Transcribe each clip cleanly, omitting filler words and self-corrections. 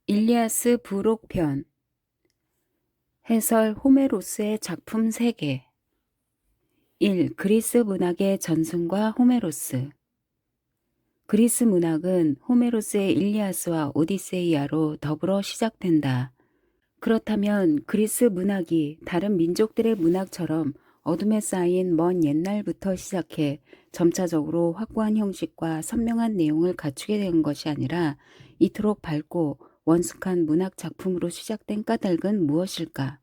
일리아스 부록편. 해설 호메로스의 작품 3개. 1. 그리스 문학의 전승과 호메로스. 그리스 문학은 호메로스의 일리아스와 오디세이아로 더불어 시작된다. 그렇다면 그리스 문학이 다른 민족들의 문학처럼 어둠에 쌓인 먼 옛날부터 시작해 점차적으로 확고한 형식과 선명한 내용을 갖추게 된 것이 아니라 이토록 밝고 원숙한 문학 작품으로 시작된 까닭은 무엇일까?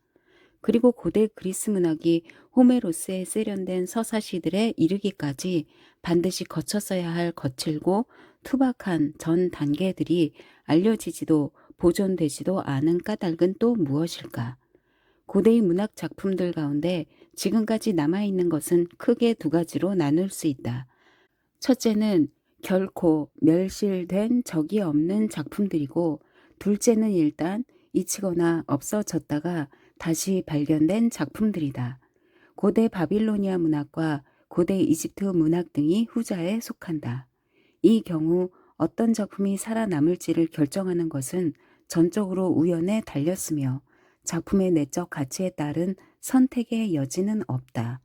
그리고 고대 그리스 문학이 호메로스의 세련된 서사시들에 이르기까지 반드시 거쳤어야 할 거칠고 투박한 전 단계들이 알려지지도 보존되지도 않은 까닭은 또 무엇일까? 고대의 문학 작품들 가운데 지금까지 남아있는 것은 크게 2가지로 나눌 수 있다. 첫째는 결코 멸실된 적이 없는 작품들이고, 둘째는 일단 잊히거나 없어졌다가 다시 발견된 작품들이다. 고대 바빌로니아 문학과 고대 이집트 문학 등이 후자에 속한다. 이 경우 어떤 작품이 살아남을지를 결정하는 것은 전적으로 우연에 달렸으며 작품의 내적 가치에 따른 선택의 여지는 없다.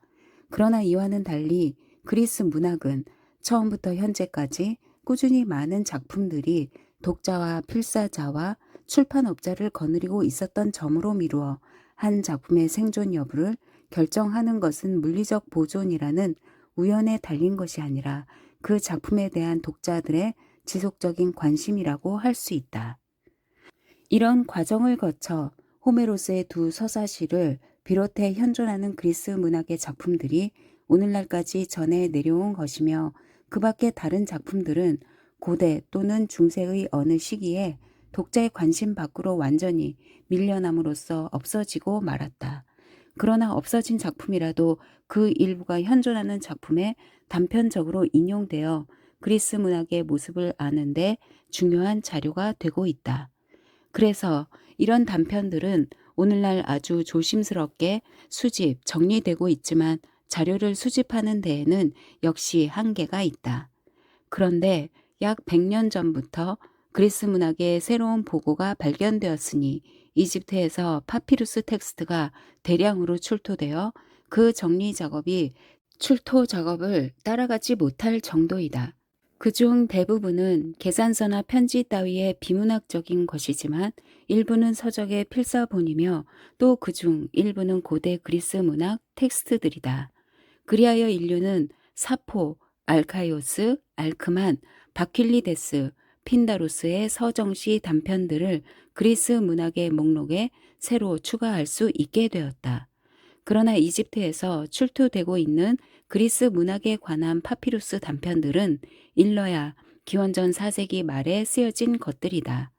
그러나 이와는 달리 그리스 문학은 처음부터 현재까지 꾸준히 많은 작품들이 독자와 필사자와 출판업자를 거느리고 있었던 점으로 미루어 한 작품의 생존 여부를 결정하는 것은 물리적 보존이라는 우연에 달린 것이 아니라 그 작품에 대한 독자들의 지속적인 관심이라고 할 수 있다. 이런 과정을 거쳐 호메로스의 2 서사시를 비롯해 현존하는 그리스 문학의 작품들이 오늘날까지 전해 내려온 것이며, 그 밖의 다른 작품들은 고대 또는 중세의 어느 시기에 독자의 관심 밖으로 완전히 밀려남으로써 없어지고 말았다. 그러나 없어진 작품이라도 그 일부가 현존하는 작품에 단편적으로 인용되어 그리스 문학의 모습을 아는 데 중요한 자료가 되고 있다. 그래서 이런 단편들은 오늘날 아주 조심스럽게 수집, 정리되고 있지만 자료를 수집하는 데에는 역시 한계가 있다. 그런데 약 100년 전부터 그리스 문학의 새로운 보고가 발견되었으니 이집트에서 파피루스 텍스트가 대량으로 출토되어 그 정리 작업이 출토 작업을 따라가지 못할 정도이다. 그중 대부분은 계산서나 편지 따위의 비문학적인 것이지만 일부는 서적의 필사본이며 또 그중 일부는 고대 그리스 문학 텍스트들이다. 그리하여 인류는 사포, 알카이오스, 알크만, 바퀴리데스, 핀다루스의 서정시 단편들을 그리스 문학의 목록에 새로 추가할 수 있게 되었다. 그러나 이집트에서 출토되고 있는 그리스 문학에 관한 파피루스 단편들은 일러야 기원전 4세기 말에 쓰여진 것들이다.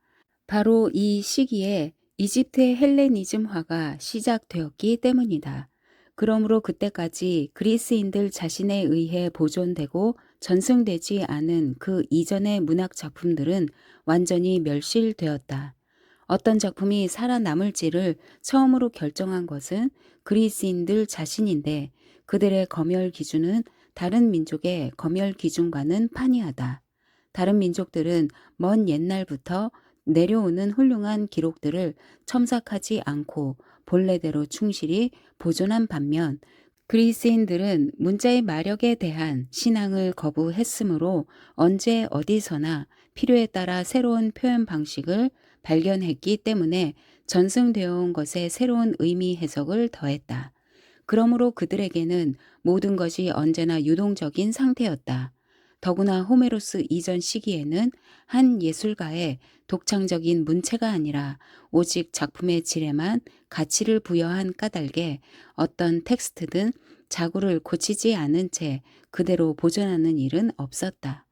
바로 이 시기에 이집트의 헬레니즘화가 시작되었기 때문이다. 그러므로 그때까지 그리스인들 자신에 의해 보존되고 전승되지 않은 그 이전의 문학 작품들은 완전히 멸실되었다. 어떤 작품이 살아남을지를 처음으로 결정한 것은 그리스인들 자신인데, 그들의 검열 기준은 다른 민족의 검열 기준과는 판이하다. 다른 민족들은 먼 옛날부터 내려오는 훌륭한 기록들을 첨삭하지 않고 본래대로 충실히 보존한 반면, 그리스인들은 문자의 마력에 대한 신앙을 거부했으므로 언제 어디서나 필요에 따라 새로운 표현 방식을 발견했기 때문에 전승되어 온 것에 새로운 의미 해석을 더했다. 그러므로 그들에게는 모든 것이 언제나 유동적인 상태였다. 더구나 호메로스 이전 시기에는 한 예술가의 독창적인 문체가 아니라 오직 작품의 질에만 가치를 부여한 까닭에 어떤 텍스트든 자구를 고치지 않은 채 그대로 보존하는 일은 없었다.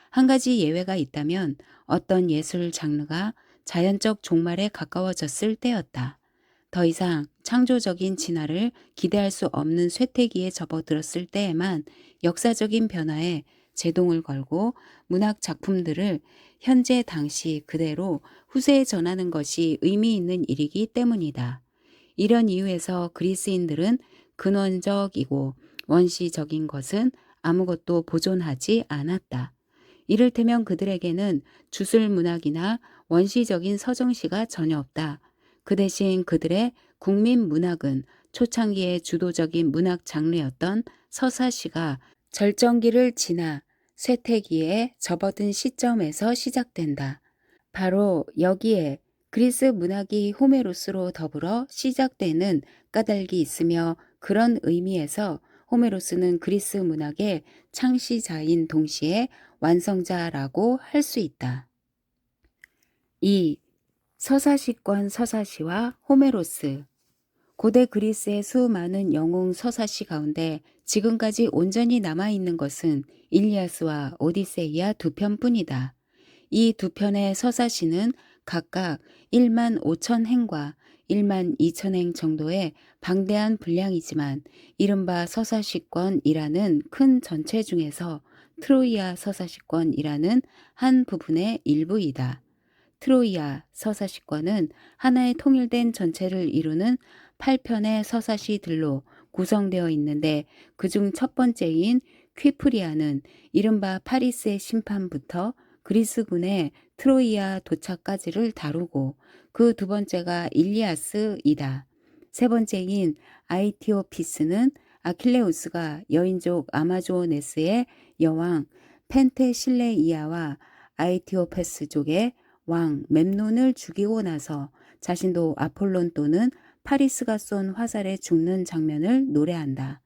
한 가지 예외가 있다면 어떤 예술 장르가 자연적 종말에 가까워졌을 때였다. 더 이상 창조적인 진화를 기대할 수 없는 쇠퇴기에 접어들었을 때에만 역사적인 변화에 제동을 걸고 문학 작품들을 현재 당시 그대로 후세에 전하는 것이 의미 있는 일이기 때문이다. 이런 이유에서 그리스인들은 근원적이고 원시적인 것은 아무것도 보존하지 않았다. 이를테면 그들에게는 주술 문학이나 원시적인 서정시가 전혀 없다. 그 대신 그들의 국민 문학은 초창기의 주도적인 문학 장르였던 서사시가 절정기를 지나 쇠퇴기에 접어든 시점에서 시작된다. 바로 여기에 그리스 문학이 호메로스로 더불어 시작되는 까닭이 있으며, 그런 의미에서 호메로스는 그리스 문학의 창시자인 동시에 완성자라고 할 수 있다. 2. 서사시권 서사시와 호메로스. 고대 그리스의 수많은 영웅 서사시 가운데 지금까지 온전히 남아있는 것은 일리아스와 오디세이아 두 편뿐이다. 이 두 편의 서사시는 각각 1만 5천 행과 1만 2천 행 정도의 방대한 분량이지만, 이른바 서사시권이라는 큰 전체 중에서 트로이아 서사시권이라는 한 부분의 일부이다. 트로이아 서사시권은 하나의 통일된 전체를 이루는 8편의 서사시들로 구성되어 있는데, 그중 첫 번째인 퀴프리아는 이른바 파리스의 심판부터 그리스군의 트로이아 도착까지를 다루고, 그 두 번째가 일리아스이다. 세 번째인 아이티오피스는 아킬레우스가 여인족 아마조네스의 여왕 펜테실레이아와 아이티오페스족의 왕 멤논을 죽이고 나서 자신도 아폴론 또는 파리스가 쏜 화살에 죽는 장면을 노래한다.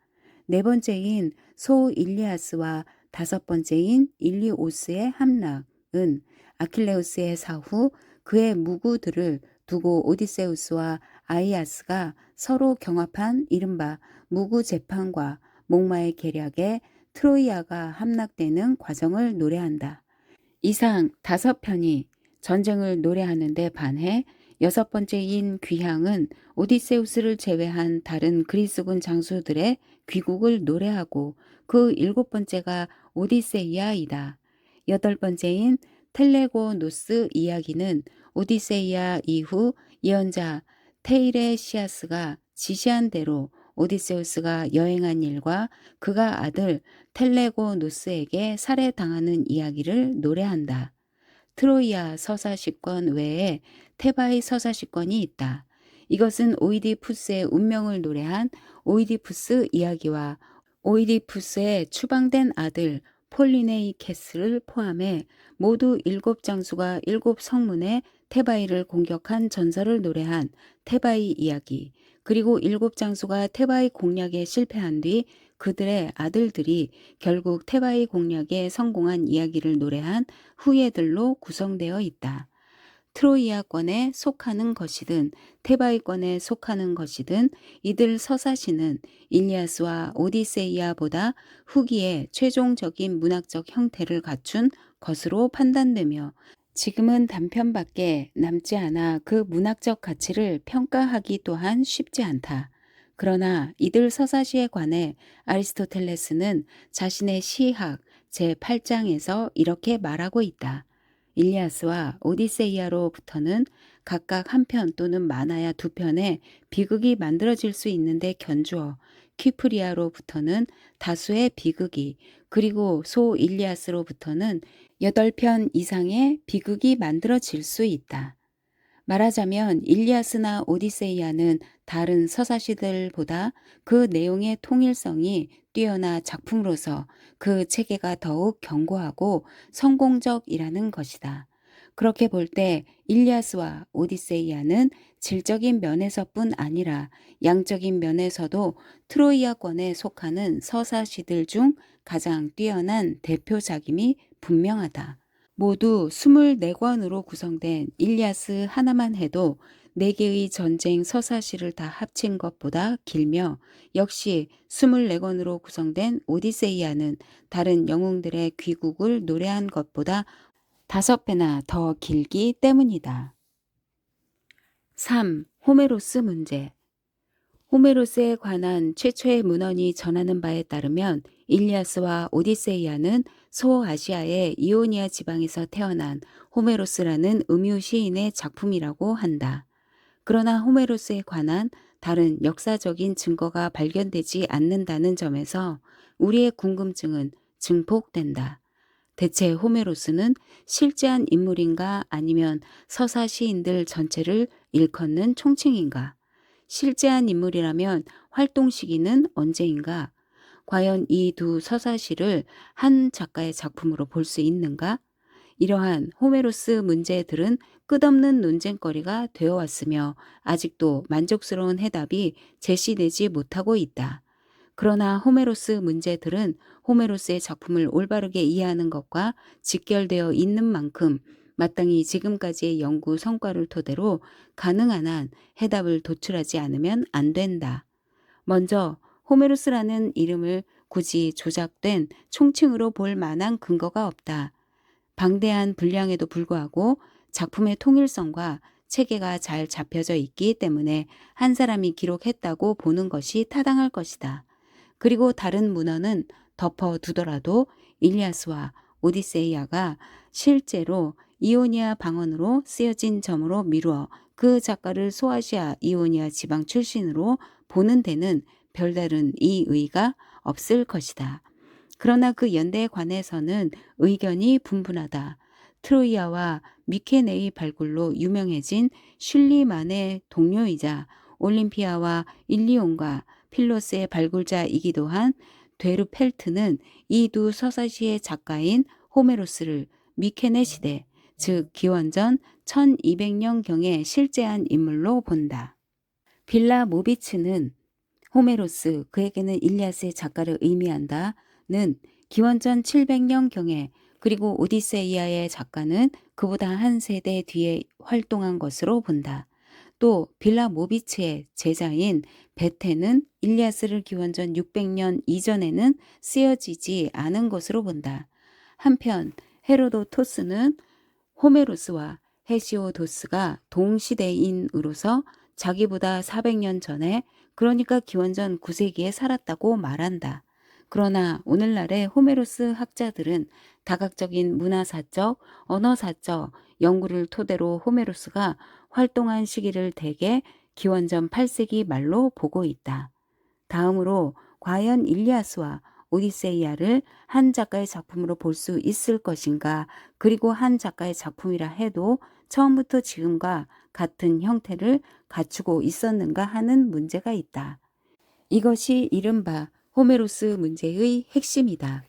네 번째인 소 일리아스와 다섯 번째인 일리오스의 함락은 아킬레우스의 사후 그의 무구들을 두고 오디세우스와 아이아스가 서로 경합한 이른바 무구 재판과 목마의 계략에 트로이아가 함락되는 과정을 노래한다. 이상 5편이 전쟁을 노래하는 데 반해 여섯 번째인 귀향은 오디세우스를 제외한 다른 그리스군 장수들의 귀국을 노래하고, 그 일곱 번째가 오디세이아이다. 여덟 번째인 텔레고노스 이야기는 오디세이아 이후 예언자 테이레시아스가 지시한 대로 오디세우스가 여행한 일과 그가 아들 텔레고노스에게 살해당하는 이야기를 노래한다. 트로이아 서사시권 외에 테바이 서사시권이 있다. 이것은 오이디푸스의 운명을 노래한 오이디푸스 이야기와 오이디푸스의 추방된 아들 폴리네이케스를 포함해 모두 7장수가 7성문의 테바이를 공격한 전설을 노래한 테바이 이야기, 그리고 7장수가 테바이 공략에 실패한 뒤 그들의 아들들이 결국 테바이 공략에 성공한 이야기를 노래한 후예들로 구성되어 있다. 트로이아권에 속하는 것이든 테바이권에 속하는 것이든 이들 서사시는 일리아스와 오디세이아보다 후기에 최종적인 문학적 형태를 갖춘 것으로 판단되며, 지금은 단편밖에 남지 않아 그 문학적 가치를 평가하기 또한 쉽지 않다. 그러나 이들 서사시에 관해 아리스토텔레스는 자신의 시학 제8장에서 이렇게 말하고 있다. 일리아스와 오디세이아로부터는 각각 한 편 또는 많아야 두 편의 비극이 만들어질 수 있는데 견주어 퀴프리아로부터는 다수의 비극이, 그리고 소 일리아스로부터는 8편 이상의 비극이 만들어질 수 있다. 말하자면 일리아스나 오디세이아는 다른 서사시들보다 그 내용의 통일성이 뛰어나 작품으로서 그 체계가 더욱 견고하고 성공적이라는 것이다. 그렇게 볼 때 일리아스와 오디세이아는 질적인 면에서뿐 아니라 양적인 면에서도 트로이아권에 속하는 서사시들 중 가장 뛰어난 대표작임이 분명하다. 모두 24권으로 구성된 일리아스 하나만 해도 4개의 전쟁 서사시를 다 합친 것보다 길며, 역시 24권으로 구성된 오디세이아는 다른 영웅들의 귀국을 노래한 것보다 5배나 더 길기 때문이다. 3. 호메로스 문제. 호메로스에 관한 최초의 문헌이 전하는 바에 따르면 일리아스와 오디세이아는 소아시아의 이오니아 지방에서 태어난 호메로스라는 음유 시인의 작품이라고 한다. 그러나 호메로스에 관한 다른 역사적인 증거가 발견되지 않는다는 점에서 우리의 궁금증은 증폭된다. 대체 호메로스는 실제한 인물인가 아니면 서사 시인들 전체를 일컫는 총칭인가? 실제한 인물이라면 활동 시기는 언제인가? 과연 이 두 서사시를 한 작가의 작품으로 볼 수 있는가? 이러한 호메로스 문제들은 끝없는 논쟁거리가 되어 왔으며 아직도 만족스러운 해답이 제시되지 못하고 있다. 그러나 호메로스 문제들은 호메로스의 작품을 올바르게 이해하는 것과 직결되어 있는 만큼 마땅히 지금까지의 연구 성과를 토대로 가능한 한 해답을 도출하지 않으면 안 된다. 먼저 호메로스라는 이름을 굳이 조작된 총칭으로 볼 만한 근거가 없다. 방대한 분량에도 불구하고 작품의 통일성과 체계가 잘 잡혀져 있기 때문에 한 사람이 기록했다고 보는 것이 타당할 것이다. 그리고 다른 문헌은 덮어두더라도 일리아스와 오디세이아가 실제로 이오니아 방언으로 쓰여진 점으로 미루어 그 작가를 소아시아 이오니아 지방 출신으로 보는 데는 별다른 이의가 없을 것이다. 그러나 그 연대에 관해서는 의견이 분분하다. 트로이아와 미케네의 발굴로 유명해진 슐리만의 동료이자 올림피아와 일리온과 필로스의 발굴자이기도 한 데르펠트는 이 두 서사시의 작가인 호메로스를 미케네 시대, 즉 기원전 1200년경에 실제한 인물로 본다. 빌라 모비츠는 호메로스, 그에게는 일리아스의 작가를 의미한다는 기원전 700년경에 그리고 오디세이아의 작가는 그보다 한 세대 뒤에 활동한 것으로 본다. 또 빌라 모비츠의 제자인 베테는 일리아스를 기원전 600년 이전에는 쓰여지지 않은 것으로 본다. 한편 헤로도토스는 호메로스와 헤시오도스가 동시대인으로서 자기보다 400년 전에, 그러니까 기원전 9세기에 살았다고 말한다. 그러나 오늘날의 호메로스 학자들은 다각적인 문화사적, 언어사적 연구를 토대로 호메로스가 활동한 시기를 대개 기원전 8세기 말로 보고 있다. 다음으로 과연 일리아스와 오디세이아를 한 작가의 작품으로 볼 수 있을 것인가, 그리고 한 작가의 작품이라 해도 처음부터 지금과 같은 형태를 갖추고 있었는가 하는 문제가 있다. 이것이 이른바 호메로스 문제의 핵심이다.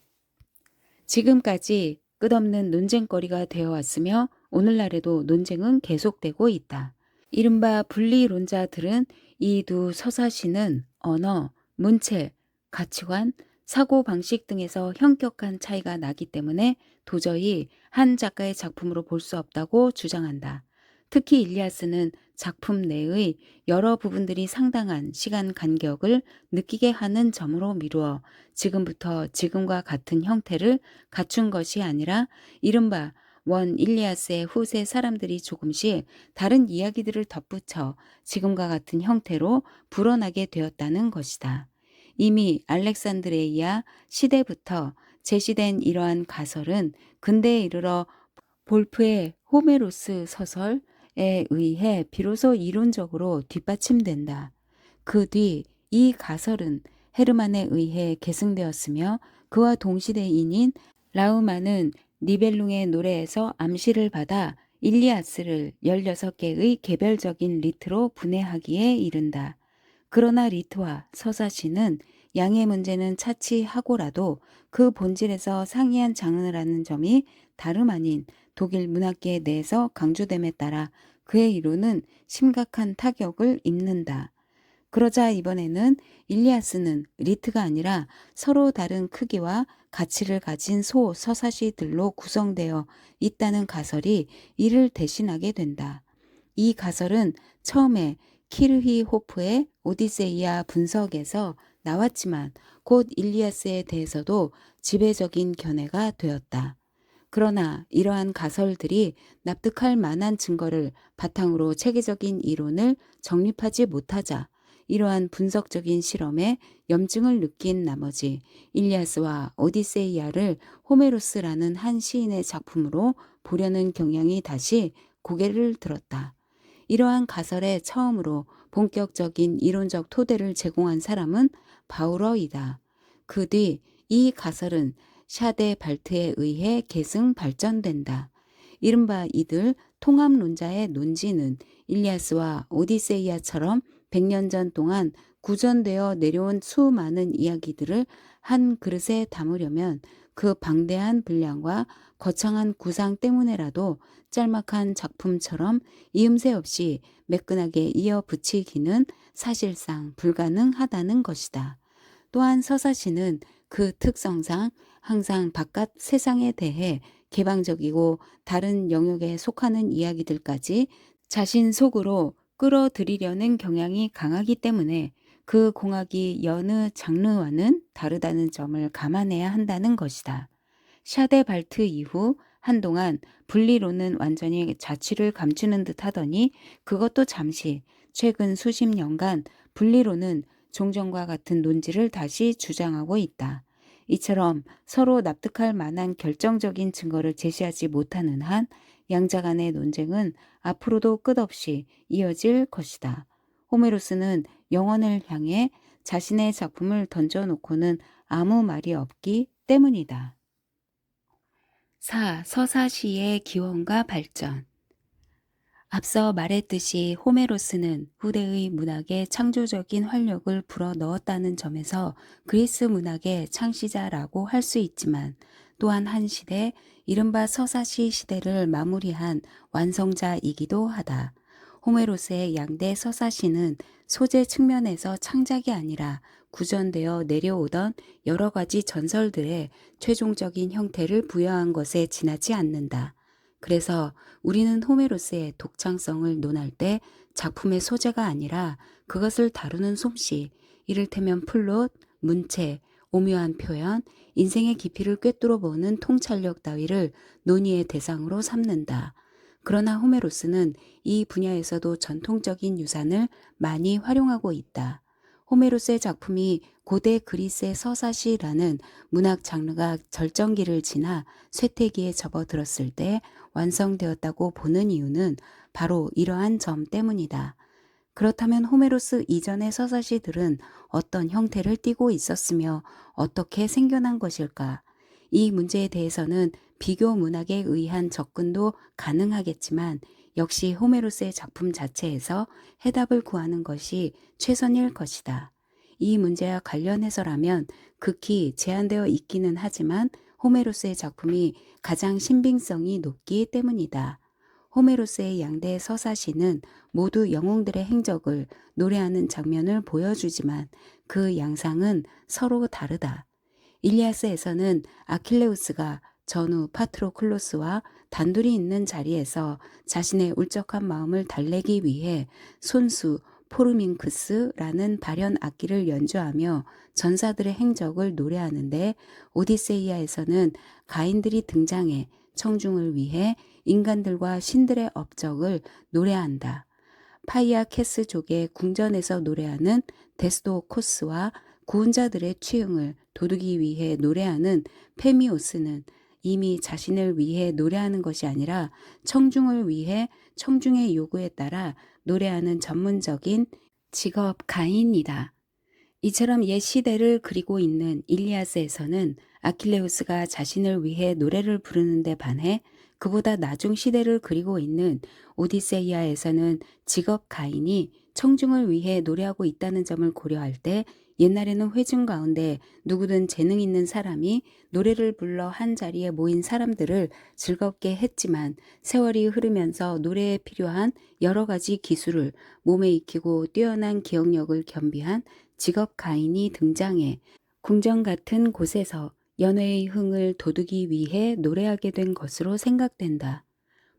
지금까지 끝없는 논쟁거리가 되어 왔으며 오늘날에도 논쟁은 계속되고 있다. 이른바 분리론자들은 이 두 서사시는 언어, 문체, 가치관, 사고방식 등에서 현격한 차이가 나기 때문에 도저히 한 작가의 작품으로 볼 수 없다고 주장한다. 특히 일리아스는 작품 내의 여러 부분들이 상당한 시간 간격을 느끼게 하는 점으로 미루어 지금부터 지금과 같은 형태를 갖춘 것이 아니라 이른바 원 일리아스의 후세 사람들이 조금씩 다른 이야기들을 덧붙여 지금과 같은 형태로 불어나게 되었다는 것이다. 이미 알렉산드레이아 시대부터 제시된 이러한 가설은 근대에 이르러 볼프의 호메로스 서설에 의해 비로소 이론적으로 뒷받침된다. 그 뒤 이 가설은 헤르만에 의해 계승되었으며 그와 동시대인인 라우만은 니벨룽의 노래에서 암시를 받아 일리아스를 16개의 개별적인 리트로 분해하기에 이른다. 그러나 리트와 서사시는 양의 문제는 차치하고라도 그 본질에서 상이한 장르라는 점이 다름 아닌 독일 문학계 내에서 강조됨에 따라 그의 이론은 심각한 타격을 입는다. 그러자 이번에는 일리아스는 리트가 아니라 서로 다른 크기와 가치를 가진 소 서사시들로 구성되어 있다는 가설이 이를 대신하게 된다. 이 가설은 처음에 키르히호프의 오디세이아 분석에서 나왔지만 곧 일리아스에 대해서도 지배적인 견해가 되었다. 그러나 이러한 가설들이 납득할 만한 증거를 바탕으로 체계적인 이론을 정립하지 못하자 이러한 분석적인 실험에 염증을 느낀 나머지 일리아스와 오디세이아를 호메로스라는 한 시인의 작품으로 보려는 경향이 다시 고개를 들었다. 이러한 가설에 처음으로 본격적인 이론적 토대를 제공한 사람은 바우러이다. 그 뒤 이 가설은 샤데 발트에 의해 계승 발전된다. 이른바 이들 통합론자의 논지는 일리아스와 오디세이아처럼 100년 전 동안 구전되어 내려온 수많은 이야기들을 한 그릇에 담으려면 그 방대한 분량과 거창한 구상 때문에라도 짤막한 작품처럼 이음새 없이 매끈하게 이어 붙이기는 사실상 불가능하다는 것이다. 또한 서사시는 그 특성상 항상 바깥 세상에 대해 개방적이고 다른 영역에 속하는 이야기들까지 자신 속으로 끌어들이려는 경향이 강하기 때문에 그 공학이 여느 장르와는 다르다는 점을 감안해야 한다는 것이다. 샤데 발트 이후 한동안 분리론은 완전히 자취를 감추는 듯 하더니 그것도 잠시 최근 수십 년간 분리론은 종전과 같은 논지를 다시 주장하고 있다. 이처럼 서로 납득할 만한 결정적인 증거를 제시하지 못하는 한 양자 간의 논쟁은 앞으로도 끝없이 이어질 것이다. 호메로스는 영원을 향해 자신의 작품을 던져놓고는 아무 말이 없기 때문이다. 4. 서사시의 기원과 발전. 앞서 말했듯이 호메로스는 후대의 문학에 창조적인 활력을 불어넣었다는 점에서 그리스 문학의 창시자라고 할 수 있지만 또한 한 시대, 이른바 서사시 시대를 마무리한 완성자이기도 하다. 호메로스의 양대 서사시는 소재 측면에서 창작이 아니라 구전되어 내려오던 여러 가지 전설들의 최종적인 형태를 부여한 것에 지나지 않는다. 그래서 우리는 호메로스의 독창성을 논할 때 작품의 소재가 아니라 그것을 다루는 솜씨, 이를테면 플롯, 문체, 오묘한 표현, 인생의 깊이를 꿰뚫어 보는 통찰력 따위를 논의의 대상으로 삼는다. 그러나 호메로스는 이 분야에서도 전통적인 유산을 많이 활용하고 있다. 호메로스의 작품이 고대 그리스의 서사시라는 문학 장르가 절정기를 지나 쇠퇴기에 접어들었을 때 완성되었다고 보는 이유는 바로 이러한 점 때문이다. 그렇다면 호메로스 이전의 서사시들은 어떤 형태를 띠고 있었으며 어떻게 생겨난 것일까? 이 문제에 대해서는 비교 문학에 의한 접근도 가능하겠지만 역시 호메로스의 작품 자체에서 해답을 구하는 것이 최선일 것이다. 이 문제와 관련해서라면 극히 제한되어 있기는 하지만 호메로스의 작품이 가장 신빙성이 높기 때문이다. 호메로스의 양대 서사시는 모두 영웅들의 행적을 노래하는 장면을 보여주지만 그 양상은 서로 다르다. 일리아스에서는 아킬레우스가 전우 파트로클로스와 단둘이 있는 자리에서 자신의 울적한 마음을 달래기 위해 손수 포르밍크스라는 발현 악기를 연주하며 전사들의 행적을 노래하는데 오디세이아에서는 가인들이 등장해 청중을 위해 인간들과 신들의 업적을 노래한다. 파이아케스족의 궁전에서 노래하는 데스도코스와 구원자들의 취응을 도두기 위해 노래하는 페미오스는 이미 자신을 위해 노래하는 것이 아니라 청중을 위해 청중의 요구에 따라 노래하는 전문적인 직업 가인이다. 이처럼 옛 시대를 그리고 있는 일리아스에서는 아킬레우스가 자신을 위해 노래를 부르는 데 반해 그보다 나중 시대를 그리고 있는 오디세이아에서는 직업 가인이 청중을 위해 노래하고 있다는 점을 고려할 때 옛날에는 회중 가운데 누구든 재능 있는 사람이 노래를 불러 한 자리에 모인 사람들을 즐겁게 했지만 세월이 흐르면서 노래에 필요한 여러 가지 기술을 몸에 익히고 뛰어난 기억력을 겸비한 직업 가인이 등장해 궁전 같은 곳에서 연회의 흥을 돋우기 위해 노래하게 된 것으로 생각된다.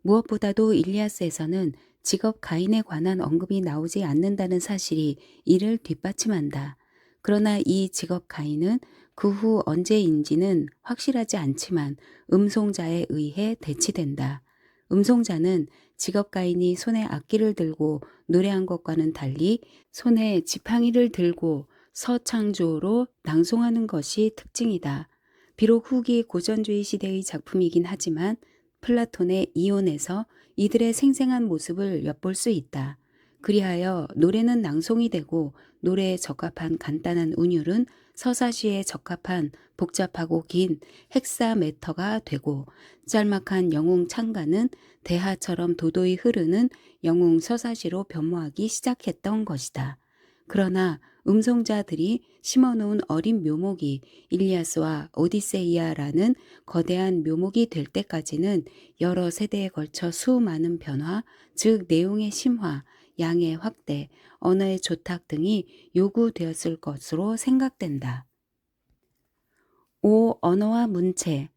무엇보다도 일리아스에서는 직업 가인에 관한 언급이 나오지 않는다는 사실이 이를 뒷받침한다. 그러나 이 직업 가인은 그 후 언제인지는 확실하지 않지만 음송자에 의해 대치된다. 음송자는 직업 가인이 손에 악기를 들고 노래한 것과는 달리 손에 지팡이를 들고 서창조로 낭송하는 것이 특징이다. 비록 후기 고전주의 시대의 작품이긴 하지만 플라톤의 이온에서 이들의 생생한 모습을 엿볼 수 있다. 그리하여 노래는 낭송이 되고 노래에 적합한 간단한 운율은 서사시에 적합한 복잡하고 긴 헥사메터가 되고 짤막한 영웅 창가는 대하처럼 도도히 흐르는 영웅 서사시로 변모하기 시작했던 것이다. 그러나 음송자들이 심어놓은 어린 묘목이 일리아스와 오디세이아라는 거대한 묘목이 될 때까지는 여러 세대에 걸쳐 수많은 변화, 즉 내용의 심화, 양의 확대, 언어의 조탁 등이 요구되었을 것으로 생각된다. 5. 언어와 문체.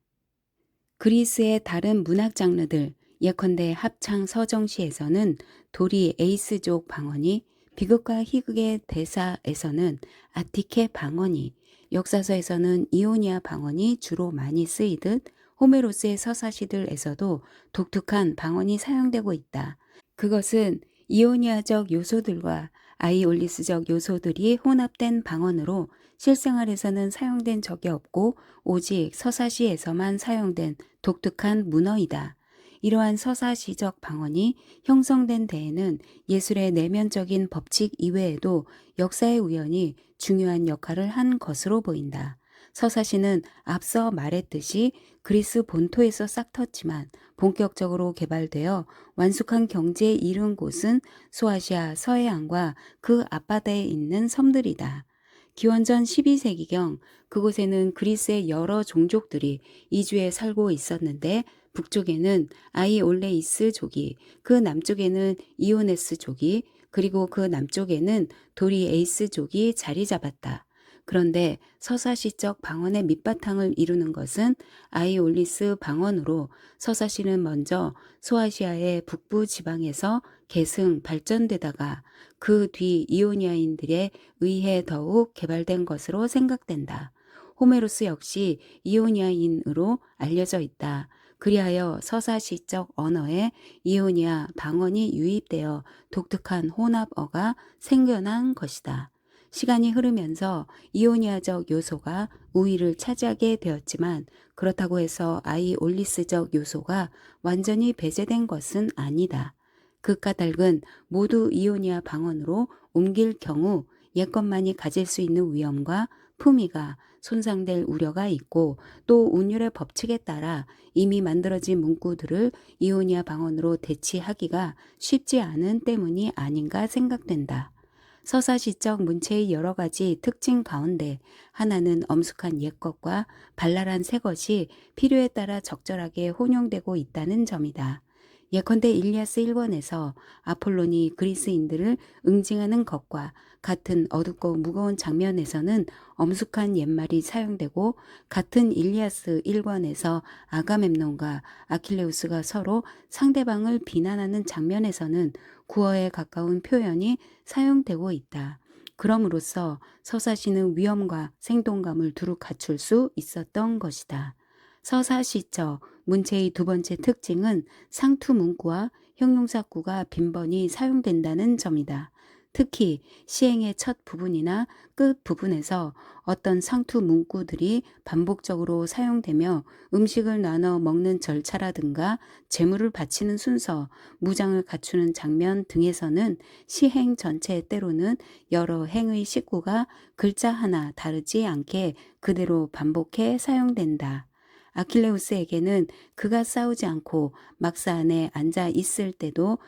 그리스의 다른 문학 장르들, 예컨대 합창 서정시에서는 도리 에이스족 방언이, 비극과 희극의 대사에서는 아티케 방언이, 역사서에서는 이오니아 방언이 주로 많이 쓰이듯 호메로스의 서사시들에서도 독특한 방언이 사용되고 있다. 그것은 이오니아적 요소들과 아이올리스적 요소들이 혼합된 방언으로 실생활에서는 사용된 적이 없고 오직 서사시에서만 사용된 독특한 문어이다. 이러한 서사시적 방언이 형성된 데에는 예술의 내면적인 법칙 이외에도 역사의 우연이 중요한 역할을 한 것으로 보인다. 서사시는 앞서 말했듯이 그리스 본토에서 싹 텄지만 본격적으로 개발되어 완숙한 경제에 이른 곳은 소아시아 서해안과 그 앞바다에 있는 섬들이다. 기원전 12세기경 그곳에는 그리스의 여러 종족들이 이주해 살고 있었는데 북쪽에는 아이올레이스족이, 그 남쪽에는 이오네스족이, 그리고 그 남쪽에는 도리에이스족이 자리 잡았다. 그런데 서사시적 방언의 밑바탕을 이루는 것은 아이올리스 방언으로 서사시는 먼저 소아시아의 북부 지방에서 계승 발전되다가 그 뒤 이오니아인들에 의해 더욱 개발된 것으로 생각된다. 호메로스 역시 이오니아인으로 알려져 있다. 그리하여 서사시적 언어에 이오니아 방언이 유입되어 독특한 혼합어가 생겨난 것이다. 시간이 흐르면서 이오니아적 요소가 우위를 차지하게 되었지만 그렇다고 해서 아이올리스적 요소가 완전히 배제된 것은 아니다. 그 까닭은 모두 이오니아 방언으로 옮길 경우 옛것만이 가질 수 있는 위험과 품위가 손상될 우려가 있고 또 운율의 법칙에 따라 이미 만들어진 문구들을 이오니아 방언으로 대치하기가 쉽지 않은 때문이 아닌가 생각된다. 서사시적 문체의 여러 가지 특징 가운데 하나는 엄숙한 옛것과 발랄한 새것이 필요에 따라 적절하게 혼용되고 있다는 점이다. 예컨대 일리아스 1권에서 아폴론이 그리스인들을 응징하는 것과 같은 어둡고 무거운 장면에서는 엄숙한 옛말이 사용되고 같은 일리아스 1권에서 아가멤논과 아킬레우스가 서로 상대방을 비난하는 장면에서는 구어에 가까운 표현이 사용되고 있다. 그럼으로써 서사시는 위엄과 생동감을 두루 갖출 수 있었던 것이다. 서사시적 문체의 두 번째 특징은 상투 문구와 형용사구가 빈번히 사용된다는 점이다. 특히 시행의 첫 부분이나 끝 부분에서 어떤 상투 문구들이 반복적으로 사용되며 음식을 나눠 먹는 절차라든가 재물을 바치는 순서, 무장을 갖추는 장면 등에서는 시행 전체 때로는 여러 행의 식구가 글자 하나 다르지 않게 그대로 반복해 사용된다. 아킬레우스에게는 그가 싸우지 않고 막사 안에 앉아 있을 때도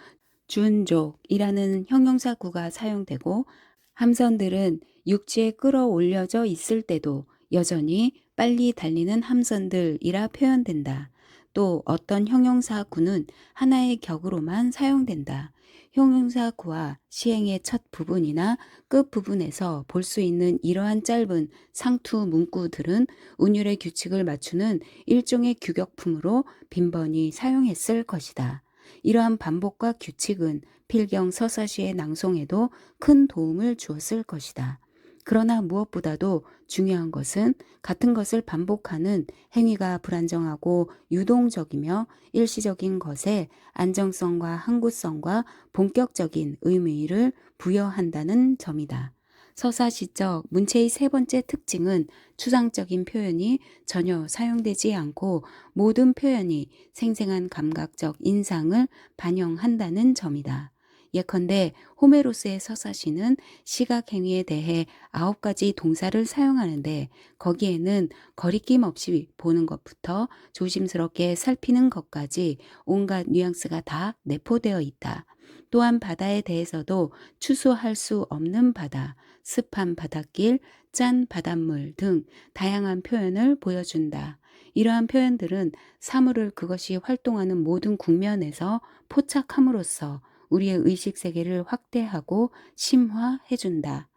준족이라는 형용사구가 사용되고 함선들은 육지에 끌어올려져 있을 때도 여전히 빨리 달리는 함선들이라 표현된다. 또 어떤 형용사구는 하나의 격으로만 사용된다. 형용사구와 시행의 첫 부분이나 끝 부분에서 볼 수 있는 이러한 짧은 상투 문구들은 운율의 규칙을 맞추는 일종의 규격품으로 빈번히 사용했을 것이다. 이러한 반복과 규칙은 필경 서사시의 낭송에도 큰 도움을 주었을 것이다. 그러나 무엇보다도 중요한 것은 같은 것을 반복하는 행위가 불안정하고 유동적이며 일시적인 것에 안정성과 항구성과 본격적인 의미를 부여한다는 점이다. 서사시적 문체의 세 번째 특징은 추상적인 표현이 전혀 사용되지 않고 모든 표현이 생생한 감각적 인상을 반영한다는 점이다. 예컨대 호메로스의 서사시는 시각행위에 대해 9가지 동사를 사용하는데 거기에는 거리낌 없이 보는 것부터 조심스럽게 살피는 것까지 온갖 뉘앙스가 다 내포되어 있다. 또한 바다에 대해서도 추수할 수 없는 바다, 습한 바닷길, 짠 바닷물 등 다양한 표현을 보여준다. 이러한 표현들은 사물을 그것이 활동하는 모든 국면에서 포착함으로써 우리의 의식 세계를 확대하고 심화해준다.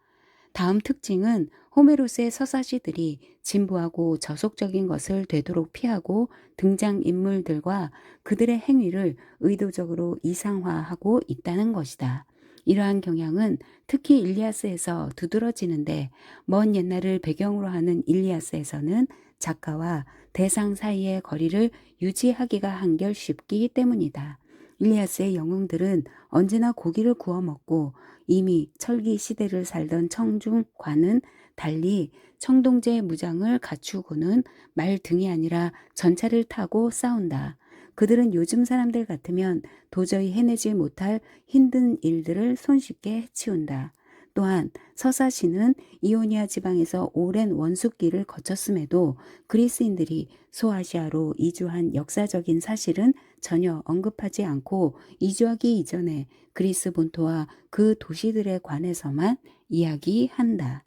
다음 특징은 호메로스의 서사시들이 진부하고 저속적인 것을 되도록 피하고 등장인물들과 그들의 행위를 의도적으로 이상화하고 있다는 것이다. 이러한 경향은 특히 일리아스에서 두드러지는데 먼 옛날을 배경으로 하는 일리아스에서는 작가와 대상 사이의 거리를 유지하기가 한결 쉽기 때문이다. 일리아스의 영웅들은 언제나 고기를 구워 먹고 이미 철기 시대를 살던 청중과는 달리 청동제 무장을 갖추고는 말 등이 아니라 전차를 타고 싸운다. 그들은 요즘 사람들 같으면 도저히 해내지 못할 힘든 일들을 손쉽게 해치운다. 또한 서사시는 이오니아 지방에서 오랜 원숫기를 거쳤음에도 그리스인들이 소아시아로 이주한 역사적인 사실은 전혀 언급하지 않고 이주하기 이전에 그리스 본토와 그 도시들에 관해서만 이야기한다.